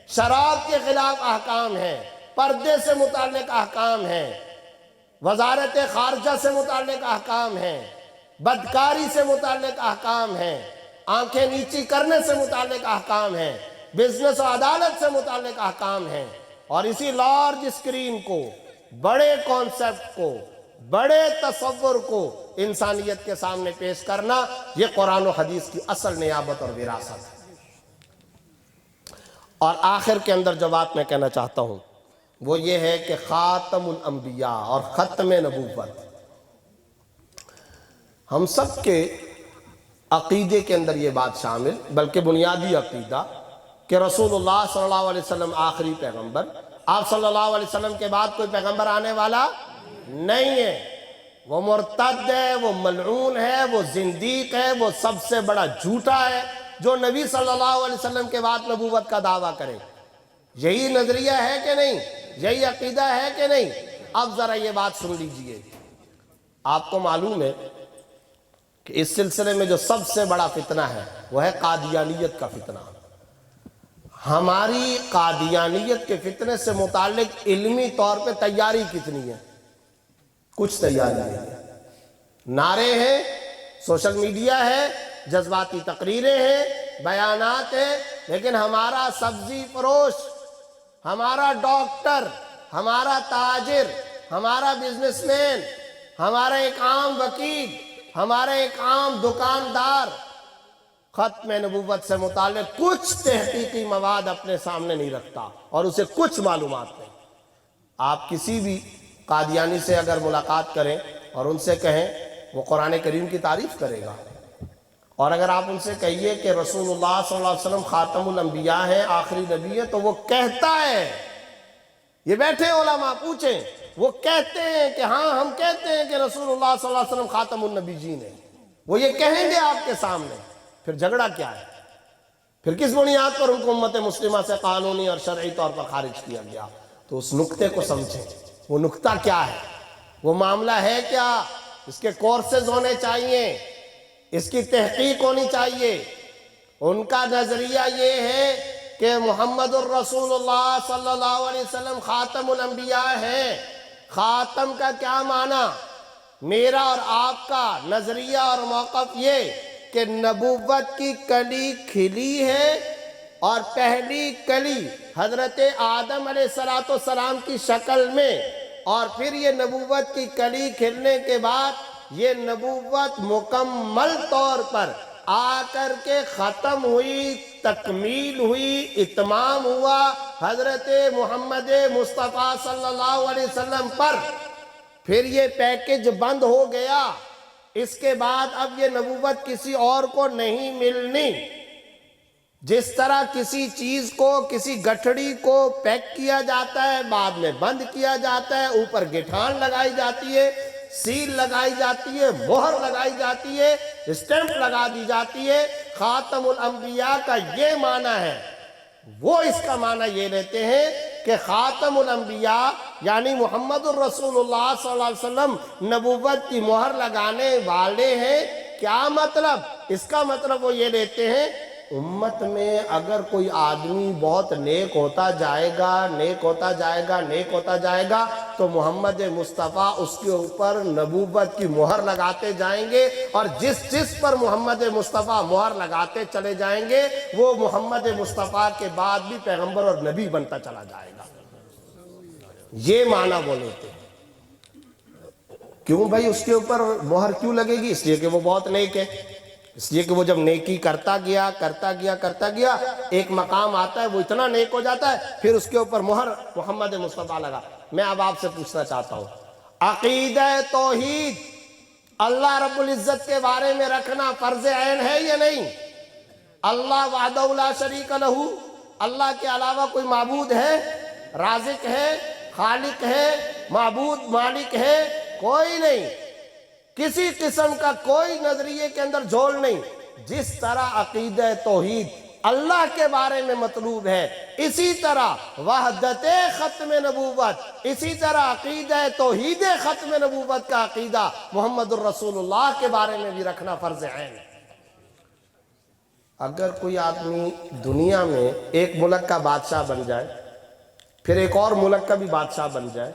شراب کے خلاف احکام ہیں، پردے سے متعلق احکام ہیں، وزارت خارجہ سے متعلق احکام ہیں، بدکاری سے متعلق احکام ہیں، آنکھیں نیچی کرنے سے متعلق احکام ہیں، بزنس و عدالت سے متعلق احکام ہیں. اور اسی لارج اسکرین کو، بڑے کانسیپٹ کو، بڑے تصور کو انسانیت کے سامنے پیش کرنا، یہ قرآن و حدیث کی اصل نیابت اور وراثت ہے. اور آخر کے اندر جو بات میں کہنا چاہتا ہوں وہ یہ ہے کہ خاتم الانبیاء اور ختم نبوت، ہم سب کے عقیدے کے اندر یہ بات شامل، بلکہ بنیادی عقیدہ کہ رسول اللہ صلی اللہ علیہ وسلم آخری پیغمبر، آپ صلی اللہ علیہ وسلم کے بعد کوئی پیغمبر آنے والا نہیں ہے. وہ مرتد ہے، وہ ملعون ہے، وہ زندیق ہے، وہ سب سے بڑا جھوٹا ہے جو نبی صلی اللہ علیہ وسلم کے بعد نبوت کا دعویٰ کرے. یہی نظریہ ہے کہ نہیں؟ یہی عقیدہ ہے کہ نہیں؟ اب ذرا یہ بات سن لیجئے. آپ کو معلوم ہے کہ اس سلسلے میں جو سب سے بڑا فتنہ ہے وہ ہے قادیانیت کا فتنہ. ہماری قادیانیت کے فتنے سے متعلق علمی طور پہ تیاری کتنی ہے؟ کچھ تیاری ہے. نعرے ہیں، سوشل میڈیا ہے، جذباتی تقریریں ہیں، بیانات ہیں، لیکن ہمارا سبزی فروش، ہمارا ڈاکٹر، ہمارا تاجر، ہمارا بزنس مین، ہمارا ایک عام وکیل، ہمارا ایک عام دکاندار ختم نبوت سے متعلق کچھ تحقیقی مواد اپنے سامنے نہیں رکھتا اور اسے کچھ معلومات نہیں. آپ کسی بھی قادیانی سے اگر ملاقات کریں اور ان سے کہیں، وہ قرآن کریم کی تعریف کرے گا. اور اگر آپ ان سے کہیے کہ رسول اللہ صلی اللہ علیہ وسلم خاتم الانبیاء ہیں، آخری نبی ہے، تو وہ کہتا ہے، یہ بیٹھے علماء پوچھیں، وہ کہتے ہیں کہ ہاں ہم کہتے ہیں کہ رسول اللہ صلی اللہ علیہ وسلم خاتم النبیین ہیں. وہ یہ کہیں گے آپ کے سامنے. پھر جھگڑا کیا ہے؟ پھر کس بنیاد پر ان کو امت مسلمہ سے قانونی اور شرعی طور پر خارج کیا گیا؟ تو اس نقطے کو سمجھیں. وہ نقطہ کیا ہے؟ وہ معاملہ ہے کیا؟ اس کے کورسز ہونے چاہیے، اس کی تحقیق ہونی چاہیے. ان کا نظریہ یہ ہے کہ محمد الرسول اللہ صلی اللہ علیہ وسلم خاتم الانبیاء ہیں. خاتم کا کیا معنی؟ میرا اور آپ کا نظریہ اور موقف یہ کہ نبوت کی کلی کھلی ہے، اور پہلی کلی حضرت آدم علیہ السلام کی شکل میں، اور پھر یہ نبوت کی کلی کھلنے کے بعد یہ نبوت مکمل طور پر آ کر کے ختم ہوئی، تکمیل ہوئی، اتمام ہوا حضرت محمد مصطفیٰ صلی اللہ علیہ وسلم پر۔ پھر یہ پیکج بند ہو گیا، اس کے بعد اب یہ نبوت کسی اور کو نہیں ملنی۔ جس طرح کسی چیز کو، کسی گٹھڑی کو پیک کیا جاتا ہے، بعد میں بند کیا جاتا ہے، اوپر گٹھان لگائی جاتی ہے، سیل لگائی جاتی ہے، مہر لگائی جاتی ہے، اسٹیمپ لگا دی جاتی ہے، خاتم الانبیاء کا یہ معنی ہے۔ وہ اس کا معنی یہ لیتے ہیں کہ خاتم الانبیاء یعنی محمد الرسول اللہ صلی اللہ علیہ وسلم نبوت کی مہر لگانے والے ہیں۔ کیا مطلب؟ اس کا مطلب وہ یہ لیتے ہیں، امت میں اگر کوئی آدمی بہت نیک ہوتا جائے گا، نیک ہوتا جائے گا، نیک ہوتا جائے گا، تو محمد مصطفیٰ اس کے اوپر نبوت کی مہر لگاتے جائیں گے، اور جس پر محمد مصطفیٰ مہر لگاتے چلے جائیں گے وہ محمد مصطفیٰ کے بعد بھی پیغمبر اور نبی بنتا چلا جائے گا۔ یہ معنی وہ لیتے ہیں۔ کیوں بھائی اس کے اوپر مہر کیوں لگے گی؟ اس لیے کہ وہ بہت نیک ہے، اس لیے کہ وہ جب نیکی کرتا گیا ایک مقام آتا ہے، وہ اتنا نیک ہو جاتا ہے، پھر اس کے اوپر مہر محمد مصطفیٰ لگا۔ میں اب آپ سے پوچھنا چاہتا ہوں، عقیدہ توحید اللہ رب العزت کے بارے میں رکھنا فرض عین ہے یا نہیں؟ اللہ وحدہ لا شریک لہ، اللہ کے علاوہ کوئی معبود ہے؟ رازق ہے، خالق ہے، معبود مالک ہے؟ کوئی نہیں، کسی قسم کا کوئی نظریے کے اندر جھول نہیں۔ جس طرح عقیدہ توحید اللہ کے بارے میں مطلوب ہے، اسی طرح وحدت ختم نبوت، اسی طرح عقیدہ توحید ختم نبوت کا عقیدہ محمد الرسول اللہ کے بارے میں بھی رکھنا فرض عین ہے۔ اگر کوئی آدمی دنیا میں ایک ملک کا بادشاہ بن جائے، پھر ایک اور ملک کا بھی بادشاہ بن جائے،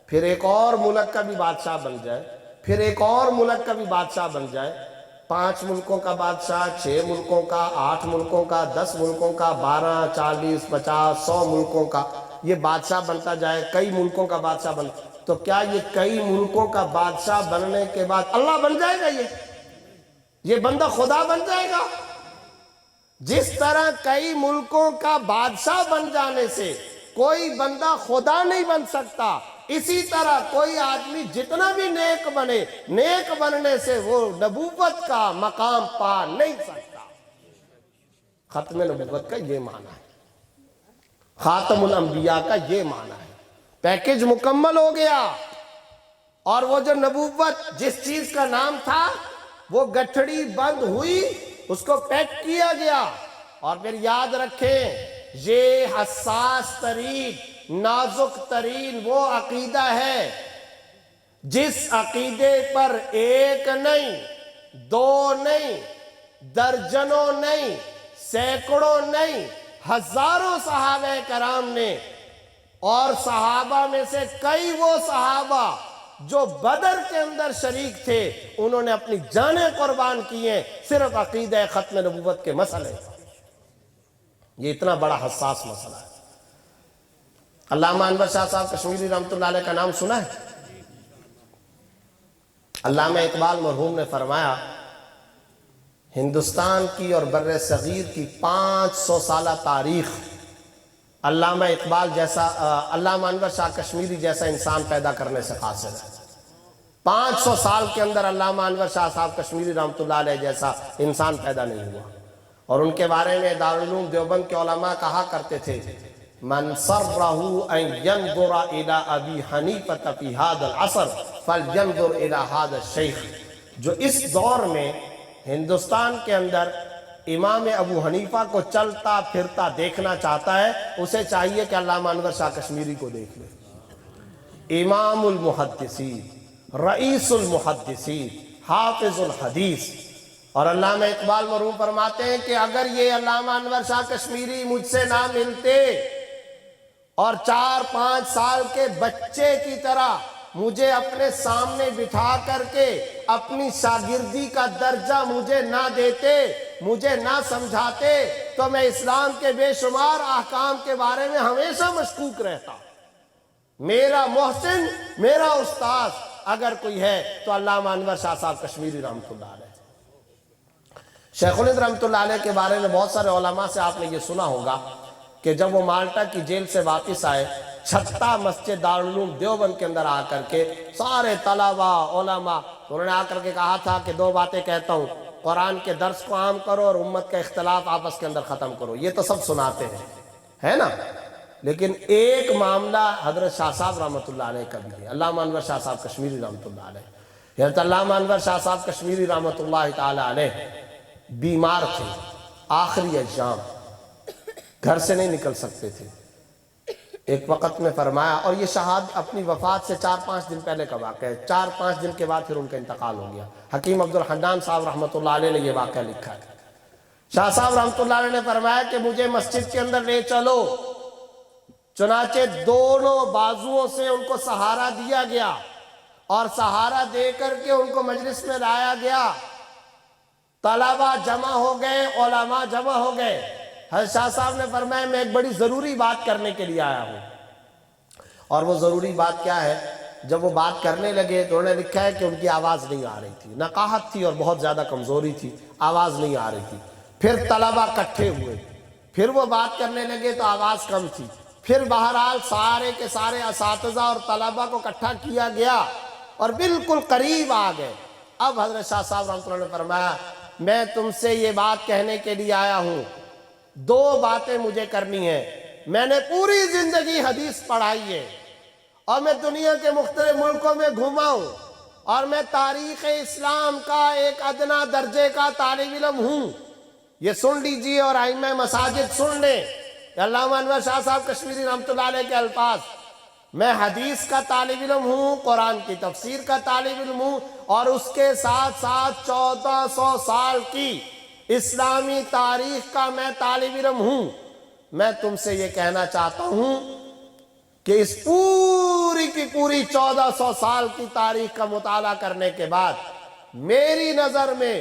پھر ایک اور ملک کا بھی بادشاہ بن جائے، پھر ایک اور ملک کا بھی بادشاہ بن جائے، 5 ملکوں کا بادشاہ، 6 ملکوں کا، 8 ملکوں کا، 10 ملکوں کا، 12، 40، 50، 100 ملکوں کا یہ بادشاہ بنتا جائے، کئی ملکوں کا بادشاہ بن، تو کیا یہ کئی ملکوں کا بادشاہ بننے کے بعد اللہ بن جائے گا؟ یہ بندہ خدا بن جائے گا؟ جس طرح کئی ملکوں کا بادشاہ بن جانے سے کوئی بندہ خدا نہیں بن سکتا، اسی طرح کوئی آدمی جتنا بھی نیک بنے، نیک بننے سے وہ نبوت کا مقام پا نہیں سکتا۔ ختم نبوت کا یہ معنی ہے، خاتم الانبیاء کا یہ معنی ہے۔ پیکج مکمل ہو گیا، اور وہ جو نبوت جس چیز کا نام تھا وہ گٹھڑی بند ہوئی، اس کو پیک کیا گیا۔ اور پھر یاد رکھیں، یہ حساس ترین، نازک ترین وہ عقیدہ ہے جس عقیدے پر ایک نہیں، 2 نہیں، درجنوں نہیں، سینکڑوں نہیں، ہزاروں صحابہ کرام نے، اور صحابہ میں سے کئی وہ صحابہ جو بدر کے اندر شریک تھے، انہوں نے اپنی جانیں قربان کی ہیں صرف عقیدہ ختم نبوت کے مسئلے۔ یہ اتنا بڑا حساس مسئلہ ہے۔ علامہ انور شاہ صاحب کشمیری رحمۃ اللہ علیہ کا نام سنا ہے؟ علامہ اقبال مرحوم نے فرمایا، ہندوستان کی اور بر صغیر کی 500 سالہ تاریخ علامہ اقبال جیسا، علامہ انور شاہ کشمیری جیسا انسان پیدا کرنے سے قاصر ہے۔ 500 سال کے اندر علامہ انور شاہ صاحب کشمیری رحمۃ اللہ علیہ جیسا انسان پیدا نہیں ہوا۔ اور ان کے بارے میں دارالعلوم دیوبند کے علماء کہا کرتے تھے، من سرہ ان ینظر الی ابی حنیفۃ فی ھذا العصر فلینظر الی ھذا الشیخ۔ جو اس دور میں ہندوستان کے اندر امام ابو حنیفہ کو چلتا پھرتا دیکھنا چاہتا ہے، اسے چاہیے کہ علامہ انور شاہ کشمیری کو دیکھ لے۔ امام المحدثین، رئیس المحدثین، حافظ الحدیث۔ اور علامہ اقبال مرحوم فرماتے ہیں کہ اگر یہ علامہ انور شاہ کشمیری مجھ سے نہ ملتے اور 4-5 سال کے بچے کی طرح مجھے اپنے سامنے بٹھا کر کے اپنی شاگردی کا درجہ مجھے نہ دیتے، مجھے نہ سمجھاتے، تو میں اسلام کے بے شمار احکام کے بارے میں ہمیشہ مشکوک رہتا۔ میرا محسن، میرا استاذ اگر کوئی ہے تو علامہ انور شاہ صاحب کشمیری رحمۃ اللہ علیہ۔ شیخ الہند رحمۃ اللہ علیہ کے بارے میں بہت سارے علماء سے آپ نے یہ سنا ہوگا کہ جب وہ مالٹا کی جیل سے واپس آئے، چھتا مسجد دارالعلوم دیوبند کے اندر آ کر کے سارے طلباء علماء، انہوں نے آ کر کے کہا تھا کہ 2 باتیں کہتا ہوں، قرآن کے درس کو عام کرو اور امت کا اختلاف آپس کے اندر ختم کرو۔ یہ تو سب سناتے ہیں، ہے نا؟ لیکن ایک معاملہ حضرت شاہ صاحب رحمۃ اللہ علیہ کا بھی ہے، علامہ انور شاہ صاحب کشمیری رحمۃ اللہ علیہ۔ حضرت علامہ انور شاہ صاحب کشمیری رحمۃ اللہ تعالی علیہ بیمار تھے، آخری ایام، گھر سے نہیں نکل سکتے تھے۔ ایک وقت میں فرمایا، اور یہ شہادت اپنی وفات سے 4-5 دن پہلے کا واقعہ ہے، 4-5 دن کے بعد پھر ان کا انتقال ہو گیا۔ حکیم عبد الحنان صاحب رحمۃ اللہ علیہ نے یہ واقعہ لکھا ہے۔ شاہ صاحب رحمۃ اللہ علیہ نے فرمایا کہ مجھے مسجد کے اندر لے چلو، چنانچہ دونوں بازوؤں سے ان کو سہارا دیا گیا اور سہارا دے کر کے ان کو مجلس میں لایا گیا۔ طلباء جمع ہو گئے، علماء جمع ہو گئے۔ حضرت شاہ صاحب نے فرمایا میں ایک بڑی ضروری بات کرنے کے لیے آیا ہوں۔ اور وہ ضروری بات کیا ہے؟ جب وہ بات کرنے لگے تو انہوں نے لکھا ہے کہ ان کی آواز نہیں آ رہی تھی، نقاہت تھی اور بہت زیادہ کمزوری تھی، آواز نہیں آ رہی تھی۔ پھر طلباء اکٹھے ہوئے، پھر وہ بات کرنے لگے تو آواز کم تھی، پھر بہرحال سارے کے سارے اساتذہ اور طلباء کو اکٹھا کیا گیا اور بالکل قریب آ گئے۔ اب حضرت شاہ صاحب رحمۃ اللہ نے فرمایا میں تم سے یہ بات کہنے کے لیے آیا ہوں، 2 باتیں مجھے کرنی ہیں۔ میں نے پوری زندگی حدیث پڑھائی ہے اور میں دنیا کے مختلف ملکوں میں گھوما ہوں اور میں تاریخ اسلام کا ایک ادنا درجے کا طالب علم ہوں۔ یہ سن لیجئے اور ائمہ مساجد سن لیں، علامہ انور شاہ صاحب کشمیری رحمۃ اللہ علیہ کے الفاظ، میں حدیث کا طالب علم ہوں، قرآن کی تفسیر کا طالب علم ہوں، اور اس کے ساتھ ساتھ 1400 سال کی اسلامی تاریخ کا میں طالب علم ہوں۔ میں تم سے یہ کہنا چاہتا ہوں کہ اس پوری کی پوری 1400 سال کی تاریخ کا مطالعہ کرنے کے بعد میری نظر میں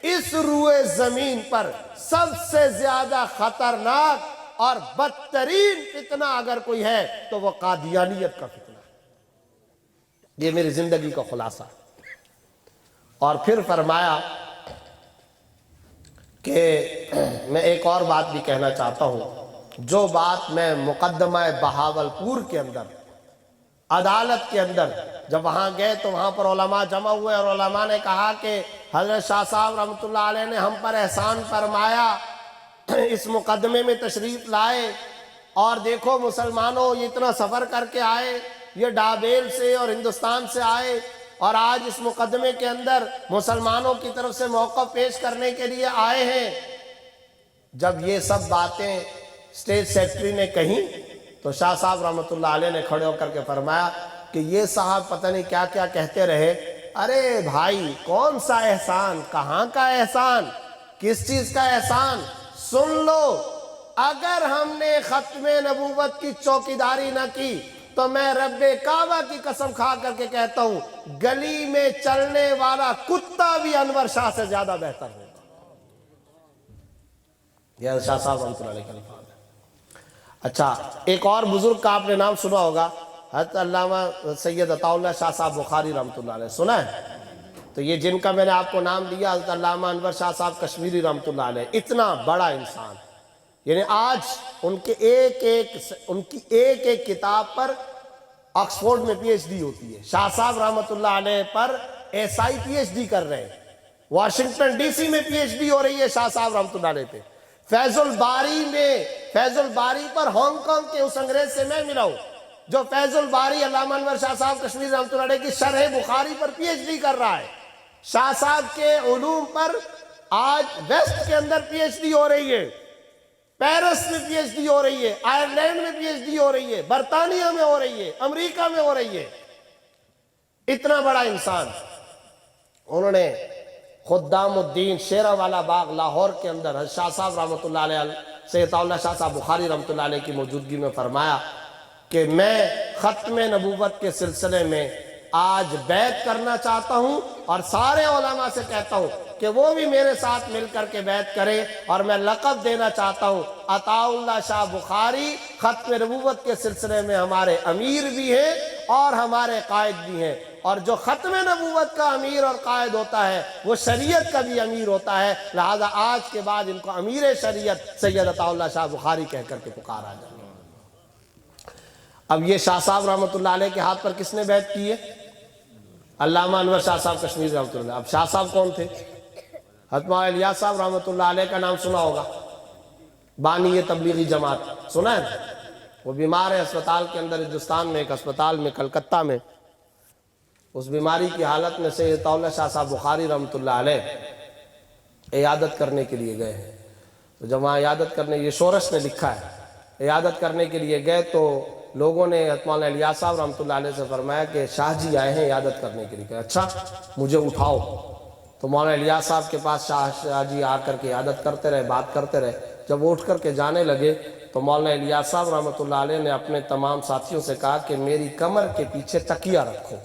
اس روئے زمین پر سب سے زیادہ خطرناک اور بدترین فتنہ اگر کوئی ہے تو وہ قادیانیت کا فتنہ ہے۔ یہ میری زندگی کا خلاصہ۔ اور پھر فرمایا کہ میں ایک اور بات بھی کہنا چاہتا ہوں، جو بات میں مقدمہ بہاولپور کے اندر عدالت کے اندر جب وہاں گئے تو وہاں پر علماء جمع ہوئے اور علماء نے کہا کہ حضرت شاہ صاحب رحمۃ اللہ علیہ نے ہم پر احسان فرمایا، اس مقدمے میں تشریف لائے، اور دیکھو مسلمانوں یہ اتنا سفر کر کے آئے، یہ ڈابیل سے اور ہندوستان سے آئے اور آج اس مقدمے کے اندر مسلمانوں کی طرف سے موقف پیش کرنے کے لیے آئے ہیں۔ جب یہ سب باتیں اسٹیٹ سیکرٹری نے کہیں تو شاہ صاحب رحمۃ اللہ علیہ نے کھڑے ہو کر کے فرمایا کہ یہ صاحب پتہ نہیں کیا کیا کہتے رہے۔ ارے بھائی کون سا احسان، کہاں کا احسان، کس چیز کا احسان؟ سن لو، اگر ہم نے ختم نبوت کی چوکیداری نہ کی تو میں رب کعبہ کی قسم کھا کر کے کہتا ہوں گلی میں چلنے والا کتا بھی انور شاہ سے زیادہ بہتر ہوگا۔ یہ شاہ صاحب رحمۃ اللہ علیہ کے الفاظ ہیں۔ اچھا، ایک اور بزرگ کا آپ نے نام سنا ہوگا، حضرت علامہ سید عطا اللہ شاہ صاحب بخاری رحمۃ اللہ علیہ، سنا ہے؟ تو یہ جن کا میں نے آپ کو نام دیا، حضرت علامہ انور شاہ صاحب کشمیری رحمۃ اللہ علیہ، اتنا بڑا انسان، یعنی آج ان کی ایک ایک کتاب پر آکسفورڈ میں پی ایچ ڈی ہوتی ہے۔ شاہ صاحب رحمۃ اللہ علیہ پر ایس آئی پی ایچ ڈی کر رہے ہیں، واشنگٹن ڈی سی میں پی ایچ ڈی ہو رہی ہے شاہ صاحب رحمۃ اللہ علیہ پہ۔ فیض الباری پر ہانگ کانگ کے اس انگریز سے میں ملا ہوں جو فیض الباری علامہ انور شاہ صاحب کشمیری رحمۃ اللہ علیہ کی شرح بخاری پر پی ایچ ڈی کر رہا ہے۔ شاہ صاحب کے علوم پر آج ویسٹ کے اندر پی ایچ ڈی ہو رہی ہے، پیرس میں پی ایچ ڈی ہو رہی ہے، آئرلینڈ میں پی ایچ ڈی ہو رہی ہے، برطانیہ میں ہو رہی ہے، امریکہ میں ہو رہی ہے۔ اتنا بڑا انسان، انہوں نے خدام الدین شیراوالا باغ لاہور کے اندر شاہ صاحب رحمۃ اللہ علیہ سید اللہ شاہ صاحب بخاری رحمۃ اللہ علیہ کی موجودگی میں فرمایا کہ میں ختم نبوت کے سلسلے میں آج بیعت کرنا چاہتا ہوں اور سارے علماء سے کہتا ہوں کہ وہ بھی میرے ساتھ مل کر کے بیعت کریں، اور میں لقب دینا چاہتا ہوں عطا اللہ شاہ بخاری ختم نبوت کے سلسلے میں ہمارے امیر بھی ہیں اور ہمارے قائد بھی ہیں، اور جو ختم نبوت کا امیر اور قائد ہوتا ہے وہ شریعت کا بھی امیر ہوتا ہے، لہذا آج کے بعد ان کو امیر شریعت سید عطا اللہ شاہ بخاری کہہ کر کے پکارا جائے۔ اب یہ شاہ صاحب رحمۃ اللہ علیہ کے ہاتھ پر کس نے بیعت کی ہے؟ علامہ انور شاہ صاحب کشمیری رحمۃ اللہ۔ اب شاہ صاحب کون تھے؟ حضرت مولانا الیاس صاحب رحمۃ اللہ علیہ کا نام سنا ہوگا، بانی تبلیغی جماعت، سنا ہے؟ وہ بیمار ہے اسپتال کے اندر، ہندوستان میں ایک اسپتال میں کلکتہ میں، اس بیماری کی حالت میں سید عطا اللہ شاہ صاحب بخاری رحمۃ اللہ علیہ عیادت کرنے کے لیے گئے ہیں۔ تو جب وہاں عیادت کرنے، یہ شورش نے لکھا ہے، عیادت کرنے کے لیے گئے تو لوگوں نے حضرت مولانا الیاس صاحب رحمۃ اللہ علیہ سے فرمایا کہ شاہ جی آئے ہیں عیادت کرنے کے لیے، کہ اچھا مجھے اٹھاؤ۔ تو مولانا الیاس صاحب کے پاس شاہ جی آ کر کے عیادت کرتے رہے، بات کرتے رہے۔ جب وہ اٹھ کر کے جانے لگے تو مولانا الیاس صاحب رحمۃ اللہ علیہ نے اپنے تمام ساتھیوں سے کہا کہ میری کمر کے پیچھے تکیہ رکھو،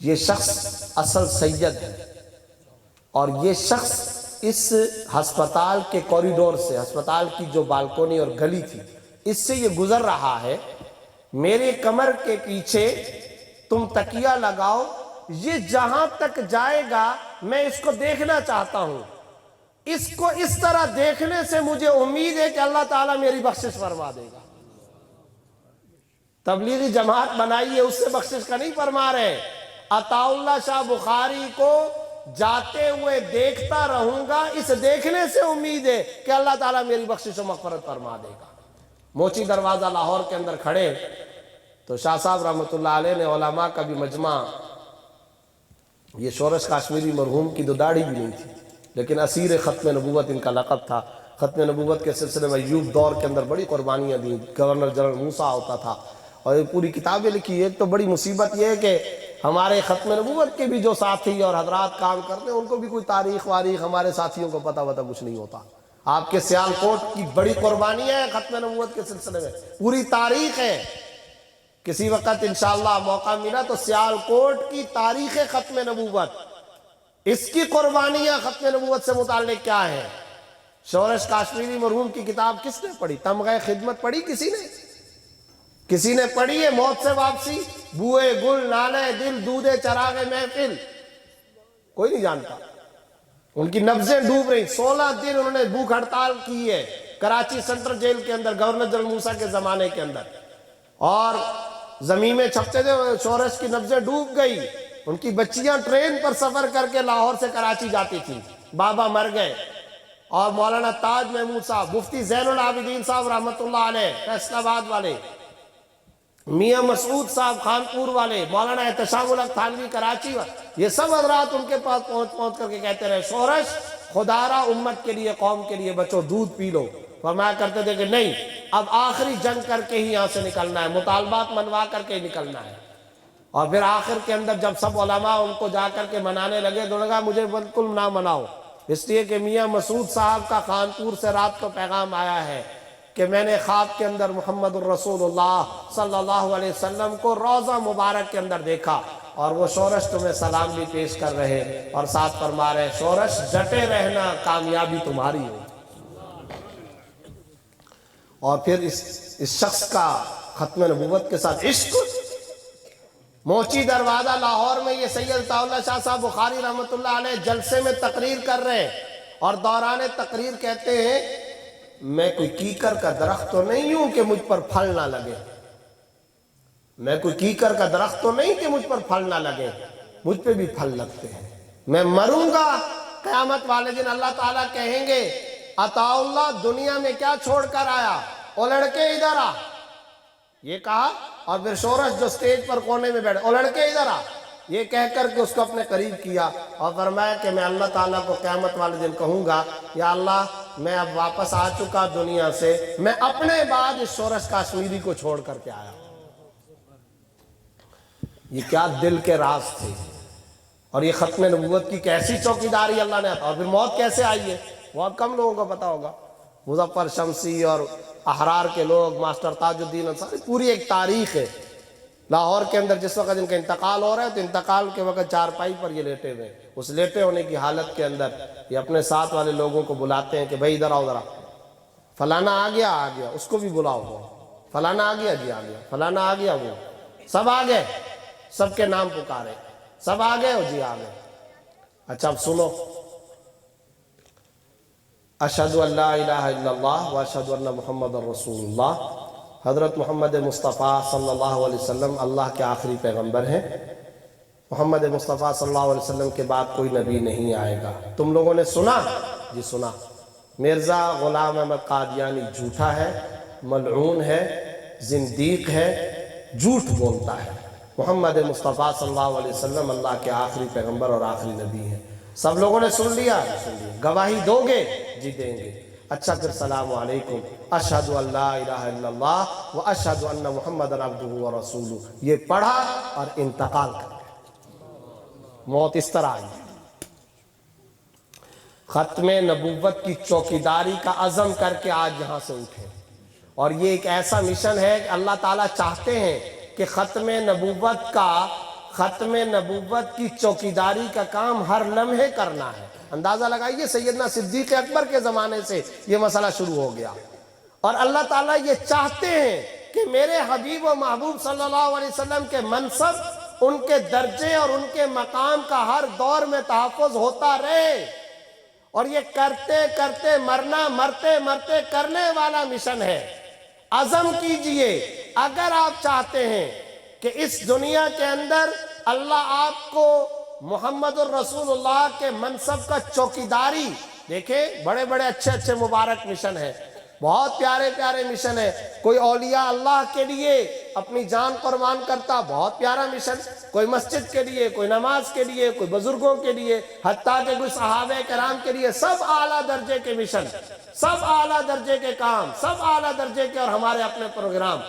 یہ شخص اصل سید ہے، اور یہ شخص اس ہسپتال کے کوریڈور سے، ہسپتال کی جو بالکونی اور گلی تھی اس سے یہ گزر رہا ہے، میرے کمر کے پیچھے تم تکیہ لگاؤ، یہ جہاں تک جائے گا میں اس کو دیکھنا چاہتا ہوں، اس کو اس طرح دیکھنے سے مجھے امید ہے کہ اللہ تعالیٰ میری بخشش فرما دے گا۔ تبلیغی جماعت بنائی ہے، اس سے بخشش کا نہیں فرما رہے، عطا اللہ شاہ بخاری کو جاتے ہوئے دیکھتا رہوں گا، اس دیکھنے سے امید ہے کہ اللہ تعالیٰ میری بخشش و مغفرت فرما دے گا۔ موچی دروازہ لاہور کے اندر کھڑے تو شاہ صاحب رحمۃ اللہ علیہ نے علماء کا بھی مجمع، یہ شورش کاشمیری مرحوم کی تو داڑھی بھی نہیں تھی لیکن اسیر ختم نبوت ان کا لقب تھا، ختم نبوت کے سلسلے میں ایوب دور کے اندر بڑی قربانیاں دیں، گورنر جنرل موسیٰ ہوتا تھا، اور یہ پوری کتابیں لکھی۔ ایک تو بڑی مصیبت یہ ہے کہ ہمارے ختم نبوت کے بھی جو ساتھی اور حضرات کام کرتے ہیں ان کو بھی کوئی تاریخ واریخ، ہمارے ساتھیوں کو پتہ کچھ نہیں ہوتا۔ آپ کے سیال کوٹ کی بڑی قربانیاں ہیں ختم نبوت کے سلسلے میں، پوری تاریخ ہے۔ کسی وقت انشاءاللہ موقع ملا تو سیال کوٹ کی تاریخ ختم نبوت، اس کی قربانیاں ختم نبوت سے متعلق کیا ہیں۔ شورش کاشمیری مرحوم کی کتاب کس نے پڑھی؟ تمغہ خدمت پڑھی کسی نے؟ کسی نے پڑھی ہے موت سے واپسی؟ بوئے گل نالے دل دودے چراغ محفل؟ کوئی نہیں جانتا۔ ان کی نبضیں ڈوب رہی، 16 دن انہوں نے بھوک ہڑتال کی ہے کراچی سینٹرل جیل کے اندر گورنر جنرل موسیٰ کے زمانے کے اندر، اور زمین میں چھپتے تھے، شورش کی نبضیں ڈوب گئی۔ ان کی بچیاں ٹرین پر سفر کر کے لاہور سے کراچی جاتی تھی، بابا مر گئے، اور مولانا تاج محمود صاحب، مفتی زین العابدین صاحب رحمۃ اللہ علیہ فیصل آباد والے، میاں مسعود صاحب خانپور والے، مولانا احتشام الحق تھانوی کراچی والے، یہ سب حضرات ان کے پاس پہنچ کر کے کہتے رہے شورش خدا را امت کے لیے، قوم کے لیے بچو دودھ پی لو۔ فرمایا کرتے تھے کہ نہیں، اب آخری جنگ کر کے ہی یہاں سے نکلنا ہے، مطالبات منوا کر کے ہی نکلنا ہے۔ اور پھر آخر کے اندر جب سب علماء ان کو جا کر کے منانے لگے تو لگا مجھے بالکل نہ مناؤ، اس لیے کہ میاں مسعود صاحب کا خانپور سے رات کو پیغام آیا ہے کہ میں نے خواب کے اندر محمد الرسول اللہ صلی اللہ علیہ وسلم کو روضہ مبارک کے اندر دیکھا، اور وہ شورش تمہیں سلام بھی پیش کر رہے اور ساتھ فرما رہے شورش ڈٹے رہنا، کامیابی تمہاری ہو۔ اور پھر اس شخص کا ختم نبوت کے ساتھ عشق۔ موچی دروازہ لاہور میں یہ سید عطا اللہ شاہ صاحب بخاری رحمۃ اللہ علیہ جلسے میں تقریر کر رہے ہیں، اور دوران تقریر کہتے ہیں میں کوئی کیکر کا درخت تو نہیں ہوں کہ مجھ پر پھل نہ لگے، میں کوئی کیکر کا درخت تو نہیں کہ مجھ پر پھل نہ لگے، مجھ پہ بھی پھل لگتے ہیں، میں مروں گا قیامت والے دن اللہ تعالیٰ کہیں گے عطا اللہ دنیا میں کیا چھوڑ کر آیا، او لڑکے ادھر آ، یہ کہا، اور پھر شورش جو سٹیج پر کونے میں بیٹھے، او لڑکے ادھر آ، یہ کہہ کر کے اس کو اپنے قریب کیا، اور فرمایا کہ میں اللہ تعالیٰ کو قیامت والے دن کہوں گا یا اللہ میں اب واپس آ چکا دنیا سے، میں اپنے بعد اس شورش کاشمیری کو چھوڑ کر کے آیا۔ یہ کیا دل کے راز تھے، اور یہ ختم نبوت کی کیسی چوکیداری اللہ نے عطا۔ اور پھر موت کیسے آئی ہے بہت کم لوگوں کو پتا ہوگا، مظفر شمسی اور احرار کے لوگ، ماسٹر تاج الدین انصاری، پوری ایک تاریخ ہے۔ لاہور کے اندر جس وقت ان کا انتقال ہو رہا ہے تو انتقال کے وقت چارپائی پر یہ لیٹے ہوئے ہیں، اس لیٹے ہونے کی حالت کے اندر یہ اپنے ساتھ والے لوگوں کو بلاتے ہیں کہ بھائی ادھر آؤ ذرا، فلانا آ گیا، اس کو بھی بلاؤ، فلانا آ گیا، جی آ گیا، فلانا آ گیا، وہ سب آ گئے، سب کے نام پکارے، سب آ گئے ہو، جی آ گئے۔ اچھا اب سنو، اشہدو ان لا الہ الا اللہ و اشہدو ان محمد رسول اللہ، حضرت محمد مصطفیٰ صلی اللہ علیہ وسلم اللہ کے آخری پیغمبر ہیں، محمد مصطفیٰ صلی اللہ علیہ وسلم کے بعد کوئی نبی نہیں آئے گا۔ تم لوگوں نے سنا؟ جی سنا۔ مرزا غلام احمد قادیانی جھوٹا ہے، ملعون ہے، زندیق ہے، جھوٹ بولتا ہے۔ محمد مصطفیٰ صلی اللہ علیہ وسلم اللہ کے آخری پیغمبر اور آخری نبی ہیں۔ سب لوگوں نے سن لیا؟ سن لیا۔ گواہی دو گے؟ جی دیں گے۔ اچھا پھر السلام علیکم، اشہد ان لا الہ الا اللہ و اشہد ان محمد عبدہ و رسولہ، یہ پڑھا اور انتقال کر گیا۔ موت اس طرح آئی۔ ختم نبوت کی چوکیداری کا عزم کر کے آج یہاں سے اٹھے، اور یہ ایک ایسا مشن ہے کہ اللہ تعالیٰ چاہتے ہیں کہ ختم نبوت کی چوکیداری کا کام ہر لمحے کرنا ہے۔ اندازہ لگائیے سیدنا صدیق اکبر کے زمانے سے یہ مسئلہ شروع ہو گیا، اور اللہ تعالیٰ یہ چاہتے ہیں کہ میرے حبیب و محبوب صلی اللہ علیہ وسلم کے منصب، ان کے درجے اور ان کے مقام کا ہر دور میں تحفظ ہوتا رہے، اور یہ کرتے کرتے مرنا، مرتے مرتے کرنے والا مشن ہے۔ عزم کیجئے، اگر آپ چاہتے ہیں کہ اس دنیا کے اندر اللہ آپ کو محمد الرسول اللہ کے منصب کا چوکیداری، دیکھیں بڑے بڑے اچھے اچھے مبارک مشن ہیں، بہت پیارے پیارے مشن ہیں۔ کوئی اولیاء اللہ کے لیے اپنی جان قربان کرتا، بہت پیارا مشن۔ کوئی مسجد کے لیے، کوئی نماز کے لیے، کوئی بزرگوں کے لیے، حتیٰ کہ کوئی صحابہ کرام کے لیے، سب اعلیٰ درجے کے مشن، سب اعلیٰ درجے کے کام، سب اعلیٰ درجے کے اور ہمارے اپنے پروگرام۔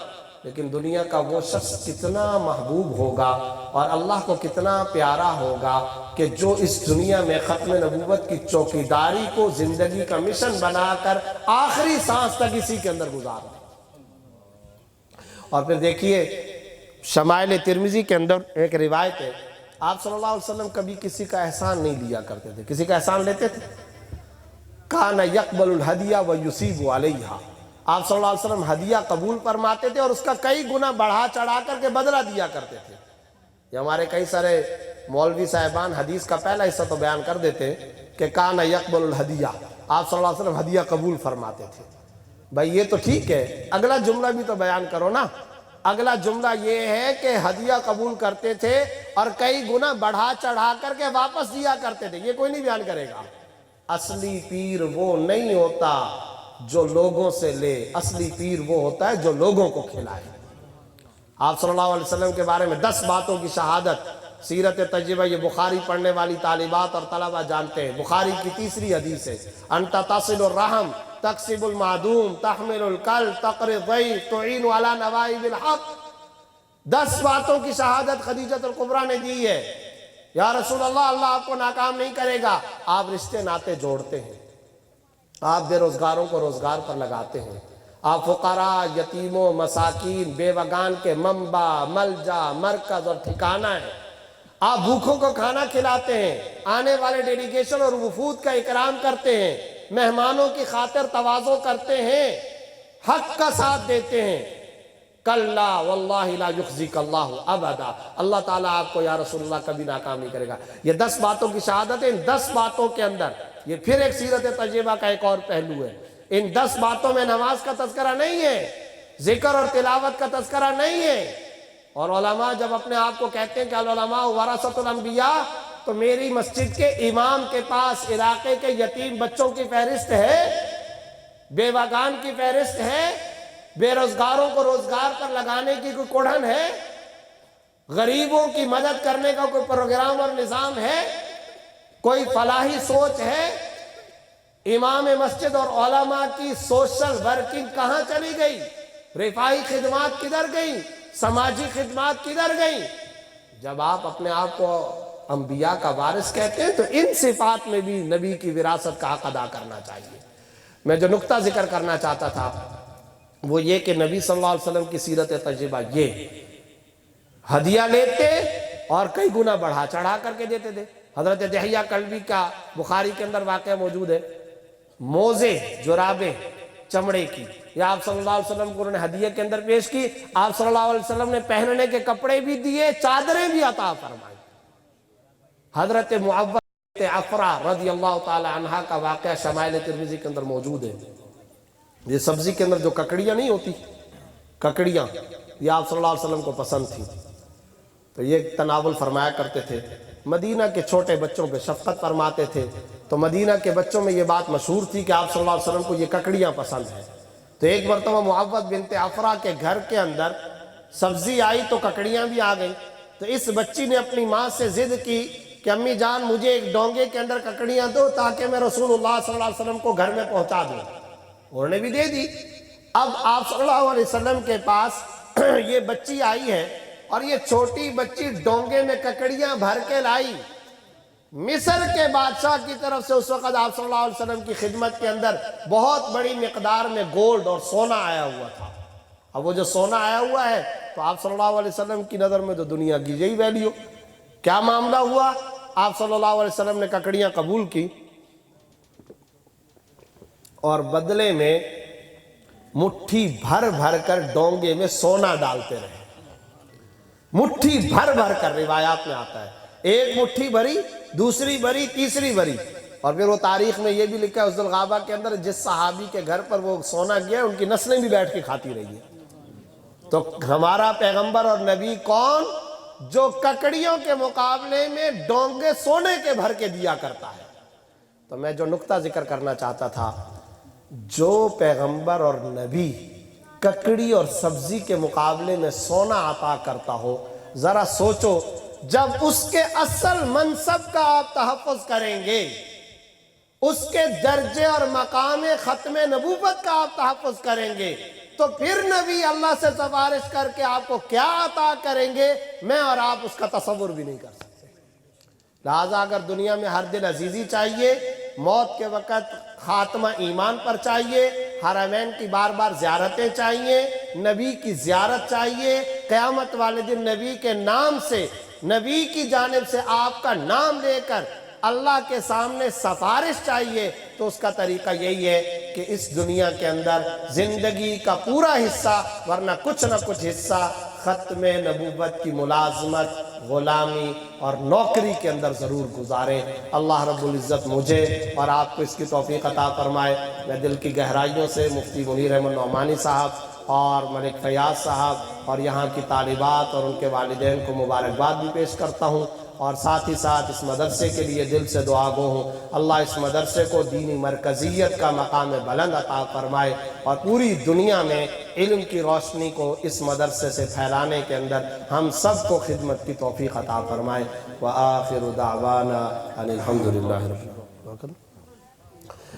لیکن دنیا کا وہ شخص کتنا محبوب ہوگا اور اللہ کو کتنا پیارا ہوگا کہ جو اس دنیا میں ختم نبوت کی چوکیداری کو زندگی کا مشن بنا کر آخری سانس تک اسی کے اندر گزار دے۔ اور پھر دیکھیے شمائل ترمذی کے اندر ایک روایت ہے، آپ صلی اللہ علیہ وسلم کبھی کسی کا احسان نہیں لیا کرتے تھے۔ کسی کا احسان لیتے تھے؟ کان یقبل الہدیہ ویصیب علیہا، آپ صلی اللہ علیہ وسلم ہدیہ قبول فرماتے تھے اور اس کا کئی گنا بڑھا چڑھا کر کے بدلہ دیا کرتے تھے۔ یہ ہمارے کئی سارے مولوی صاحبان حدیث کا پہلا حصہ تو بیان کر دیتے کہ کان یقبل الہدیہ، آپ صلی اللہ علیہ وسلم ہدیہ قبول فرماتے تھے۔ بھائی یہ تو ٹھیک ہے، اگلا جملہ بھی تو بیان کرو نا۔ اگلا جملہ یہ ہے کہ ہدیہ قبول کرتے تھے اور کئی گنا بڑھا چڑھا کر کے واپس دیا کرتے تھے، یہ کوئی نہیں بیان کرے گا۔ اصلی پیر وہ نہیں ہوتا جو لوگوں سے لے، اصلی پیر وہ ہوتا ہے جو لوگوں کو کھلائے۔ آپ صلی اللہ علیہ وسلم کے بارے میں 10 باتوں کی شہادت، سیرت تجربہ، یہ بخاری پڑھنے والی طالبات اور طلبہ جانتے ہیں۔ بخاری کی تیسری حدیث ہے، انت تصل الرحم، تکسب المعدوم، تحمل الکل، تقری الضیف، تعین علی نوائب الحق۔ 10 باتوں کی شہادت خدیجۃ الکبریٰ نے دی ہے۔ یا رسول اللہ، اللہ آپ کو ناکام نہیں کرے گا۔ آپ رشتے ناتے جوڑتے ہیں، آپ بے روزگاروں کو روزگار پر لگاتے ہیں، آپ فقراء، یتیموں، مساکین، بیوگان کے منبع، ملجا، مرکز اور ٹھکانہ ہیں۔ آپ بھوکوں کو کھانا کھلاتے ہیں، آنے والے ڈیلیگیشن اور وفود کا اکرام کرتے ہیں، مہمانوں کی خاطر تواضع کرتے ہیں، حق کا ساتھ دیتے ہیں۔ کلا واللہ لا یخزیک اللہ ابدا، اللہ تعالیٰ آپ کو یا رسول اللہ کبھی ناکام نہیں کرے گا۔ یہ 10 باتوں کی شہادت ہے۔ ان 10 باتوں کے اندر یہ پھر ایک سیرت تجربہ کا ایک اور پہلو ہے۔ ان 10 باتوں میں نماز کا تذکرہ نہیں ہے، ذکر اور تلاوت کا تذکرہ نہیں ہے۔ اور علماء جب اپنے آپ کو کہتے ہیں کہ العلماء ورثۃ الانبیاء، تو میری مسجد کے امام کے پاس علاقے کے یتیم بچوں کی فہرست ہے، بیوگان کی فہرست ہے، بے روزگاروں کو روزگار پر لگانے کی کوئی کوڑھن ہے، غریبوں کی مدد کرنے کا کوئی پروگرام اور نظام ہے، کوئی فلاحی سوچ ہے؟ امام مسجد اور علماء کی سوشل ورکنگ کہاں چلی گئی؟ رفاہی خدمات کدھر گئیں؟ سماجی خدمات کدھر گئیں؟ جب آپ اپنے آپ کو انبیاء کا وارث کہتے ہیں تو ان صفات میں بھی نبی کی وراثت کا حق ادا کرنا چاہیے۔ میں جو نقطہ ذکر کرنا چاہتا تھا وہ یہ کہ نبی صلی اللہ علیہ وسلم کی سیرت تجربہ یہ ہدیہ لیتے اور کئی گنا بڑھا چڑھا کر کے دیتے تھے۔ حضرت دحیہ کلبی کا بخاری کے اندر واقعہ موجود ہے، موزے جرابیں چمڑے کی یا آپ صلی اللہ علیہ وسلم کو انہوں نے ہدیہ کے اندر پیش کی، آپ صلی اللہ علیہ وسلم نے پہننے کے کپڑے بھی دیے، چادریں بھی عطا فرمائی۔ حضرت معوذ افرا رضی اللہ تعالی عنہ کا واقعہ شمائل ترمذی کے اندر موجود ہے۔ یہ سبزی کے اندر جو ککڑیاں نہیں ہوتی، ککڑیاں یہ آپ صلی اللہ علیہ وسلم کو پسند تھی، تو یہ تناول فرمایا کرتے تھے۔ مدینہ کے چھوٹے بچوں پہ شفقت فرماتے تھے، تو مدینہ کے بچوں میں یہ بات مشہور تھی کہ آپ صلی اللہ علیہ وسلم کو یہ ککڑیاں پسند ہیں۔ تو ایک مرتبہ معوذ بنت افرا کے گھر کے اندر سبزی آئی تو ککڑیاں بھی آ گئیں، تو اس بچی نے اپنی ماں سے ضد کی کہ امی جان مجھے ایک ڈونگے کے اندر ککڑیاں دو تاکہ میں رسول اللہ صلی اللہ علیہ وسلم کو گھر میں پہنچا دوں۔ انہوں نے بھی دے دی۔ اب آپ صلی اللہ علیہ وسلم کے پاس یہ بچی آئی ہے اور یہ چھوٹی بچی ڈونگے میں ککڑیاں بھر کے لائی۔ مصر کے بادشاہ کی طرف سے اس وقت آپ صلی اللہ علیہ وسلم کی خدمت کے اندر بہت بڑی مقدار میں گولڈ اور سونا آیا ہوا تھا۔ اب وہ جو سونا آیا ہوا ہے تو آپ صلی اللہ علیہ وسلم کی نظر میں تو دنیا کی یہی ویلیو۔ کیا معاملہ ہوا؟ آپ صلی اللہ علیہ وسلم نے ککڑیاں قبول کی اور بدلے میں مٹھی بھر بھر کر ڈونگے میں سونا ڈالتے رہے، مٹھی بھر بھر کر، روایات میں آتا ہے ایک مٹھی بھری، دوسری بھری، تیسری بھری، اور پھر وہ تاریخ میں یہ بھی لکھا ہے اس ذوالغابہ کے اندر جس صحابی کے گھر پر وہ سونا گیا ان کی نسلیں بھی بیٹھ کے کھاتی رہی ہیں۔ تو ہمارا پیغمبر اور نبی کون؟ جو ککڑیوں کے مقابلے میں ڈونگے سونے کے بھر کے دیا کرتا ہے۔ تو میں جو نقطہ ذکر کرنا چاہتا تھا، جو پیغمبر اور نبی ککڑی اور سبزی کے مقابلے میں سونا عطا کرتا ہو، ذرا سوچو جب اس کے اصل منصب کا آپ تحفظ کریں گے، اس کے درجے اور مقام ختم نبوت کا آپ تحفظ کریں گے، تو پھر نبی اللہ سے سفارش کر کے آپ کو کیا عطا کریں گے میں اور آپ اس کا تصور بھی نہیں کر سکتے۔ لہٰذا اگر دنیا میں ہر دل عزیزی چاہیے، موت کے وقت خاتمہ ایمان پر چاہیے، حرمین کی بار بار زیارتیں چاہیے، نبی کی زیارت چاہیے، قیامت والے دن نبی کے نام سے، نبی کی جانب سے آپ کا نام لے کر اللہ کے سامنے سفارش چاہیے، تو اس کا طریقہ یہی ہے کہ اس دنیا کے اندر زندگی کا پورا حصہ ورنہ کچھ نہ کچھ حصہ ختم نبوت کی ملازمت، غلامی اور نوکری کے اندر ضرور گزاریں۔ اللہ رب العزت مجھے اور آپ کو اس کی توفیق عطا فرمائے۔ میں دل کی گہرائیوں سے مفتی منیر احمد نعمانی صاحب اور ملک فیاض صاحب اور یہاں کی طالبات اور ان کے والدین کو مبارکباد بھی پیش کرتا ہوں، اور ساتھ ہی ساتھ اس مدرسے کے لیے دل سے دعا گو ہوں اللہ اس مدرسے کو دینی مرکزیت کا مقام بلند عطا فرمائے، اور پوری دنیا میں علم کی روشنی کو اس مدرسے سے پھیلانے کے اندر ہم سب کو خدمت کی توفیق عطا فرمائے۔ وآخر دعوانا ان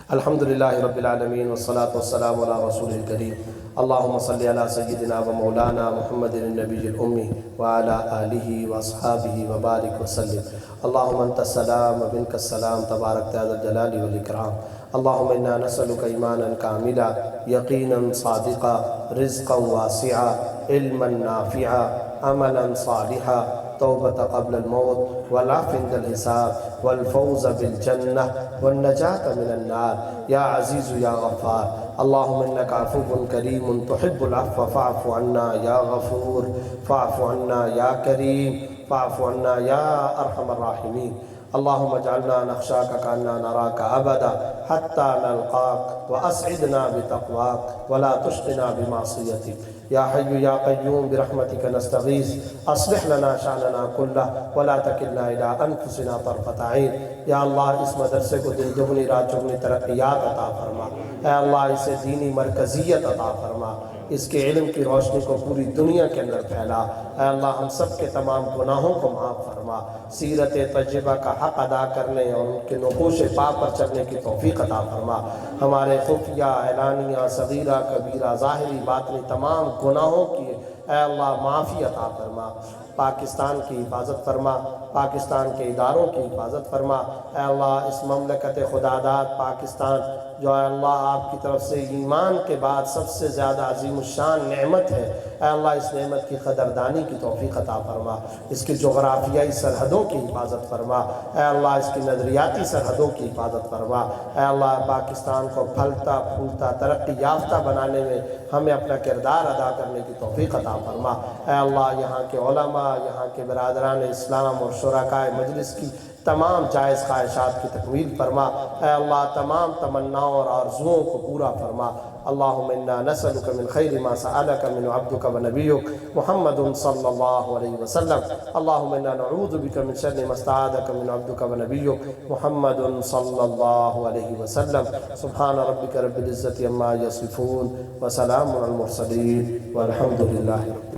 الحمدللہ رب العالمین والصلاة والسلام علی رسول الکریم۔ اللہم صلی علی سیدنا و مولانا محمد النبی الامی وعلی آلہ واصحابہ وبارک وسلم۔ اللہم انت السلام و منک السلام تبارک ذا الجلال والاکرام۔ اللہم انا نسألک ایمانا کاملا، یقینا صادقا، رزقا واسعا، علما نافعا، عملا صالحا، توبة قبل الموت، والعفو عند الحساب، والفوز بالجنة، والنجاة من النار، يا عزيز يا غفار۔ اللهم إنك عفو كريم تحب العفو فاعف عنا يا غفور، فاعف عنا يا كريم، فاعف عنا يا أرحم الراحمين۔ اللهم اجعلنا نخشاك كأننا نراك أبدا حتى نلقاك، وأسعدنا بتقواك ولا تشقنا بمعصيتك۔ يا حي يا قيوم برحمتك نستغيث، أصلح لنا شأننا كله ولا تكلنا إلى أنفسنا طرفة عين۔ یا اللہ اس مدرسے کو دن دگنی رات چگنی ترقیات عطا فرما، اے اللہ اسے دینی مرکزیت عطا فرما، اس کے علم کی روشنی کو پوری دنیا کے اندر پھیلا، اے اللہ ہم سب کے تمام گناہوں کو معاف فرما، سیرت تجربہ کا حق ادا کرنے اور ان کے نقوش پا پر چلنے کی توفیق عطا فرما، ہمارے خفیہ، اعلانیہ، صغیرہ، کبیرہ، ظاہری، باطنی تمام گناہوں کی اے اللہ معافی عطا فرما، پاکستان کی حفاظت فرما، پاکستان کے اداروں کی حفاظت فرما، اے اللہ اس مملکت خداداد پاکستان جو اے اللہ آپ کی طرف سے ایمان کے بعد سب سے زیادہ عظیم الشان نعمت ہے، اے اللہ اس نعمت کی قدردانی کی توفیق عطا فرما، اس کی جغرافیائی سرحدوں کی حفاظت فرما، اے اللہ اس کی نظریاتی سرحدوں کی حفاظت فرما، اے اللہ پاکستان کو پھلتا پھولتا ترقی یافتہ بنانے میں ہمیں اپنا کردار ادا کرنے کی توفیق عطا فرما، اے اللہ یہاں کے علماء، یہاں کے برادران اسلام اور شرکائے مجلس کی تمام جائز خواہشات کی تکمیل فرما، اے اللہ تمام تمناؤں اور آرزوؤں کو پورا فرما۔ اللہم انا نسألک من خیر ما سألک من عبدک و نبیک محمد صلی اللہ علیہ وسلم، اللہم انا نعوذ بک من شر ما استعاذک من عبدک و نبیک محمد صلی اللہ علیہ وسلم۔ سبحان ربک رب العزت عما یصفون وسلام علی المرسلین والحمد للہ رب العالمین۔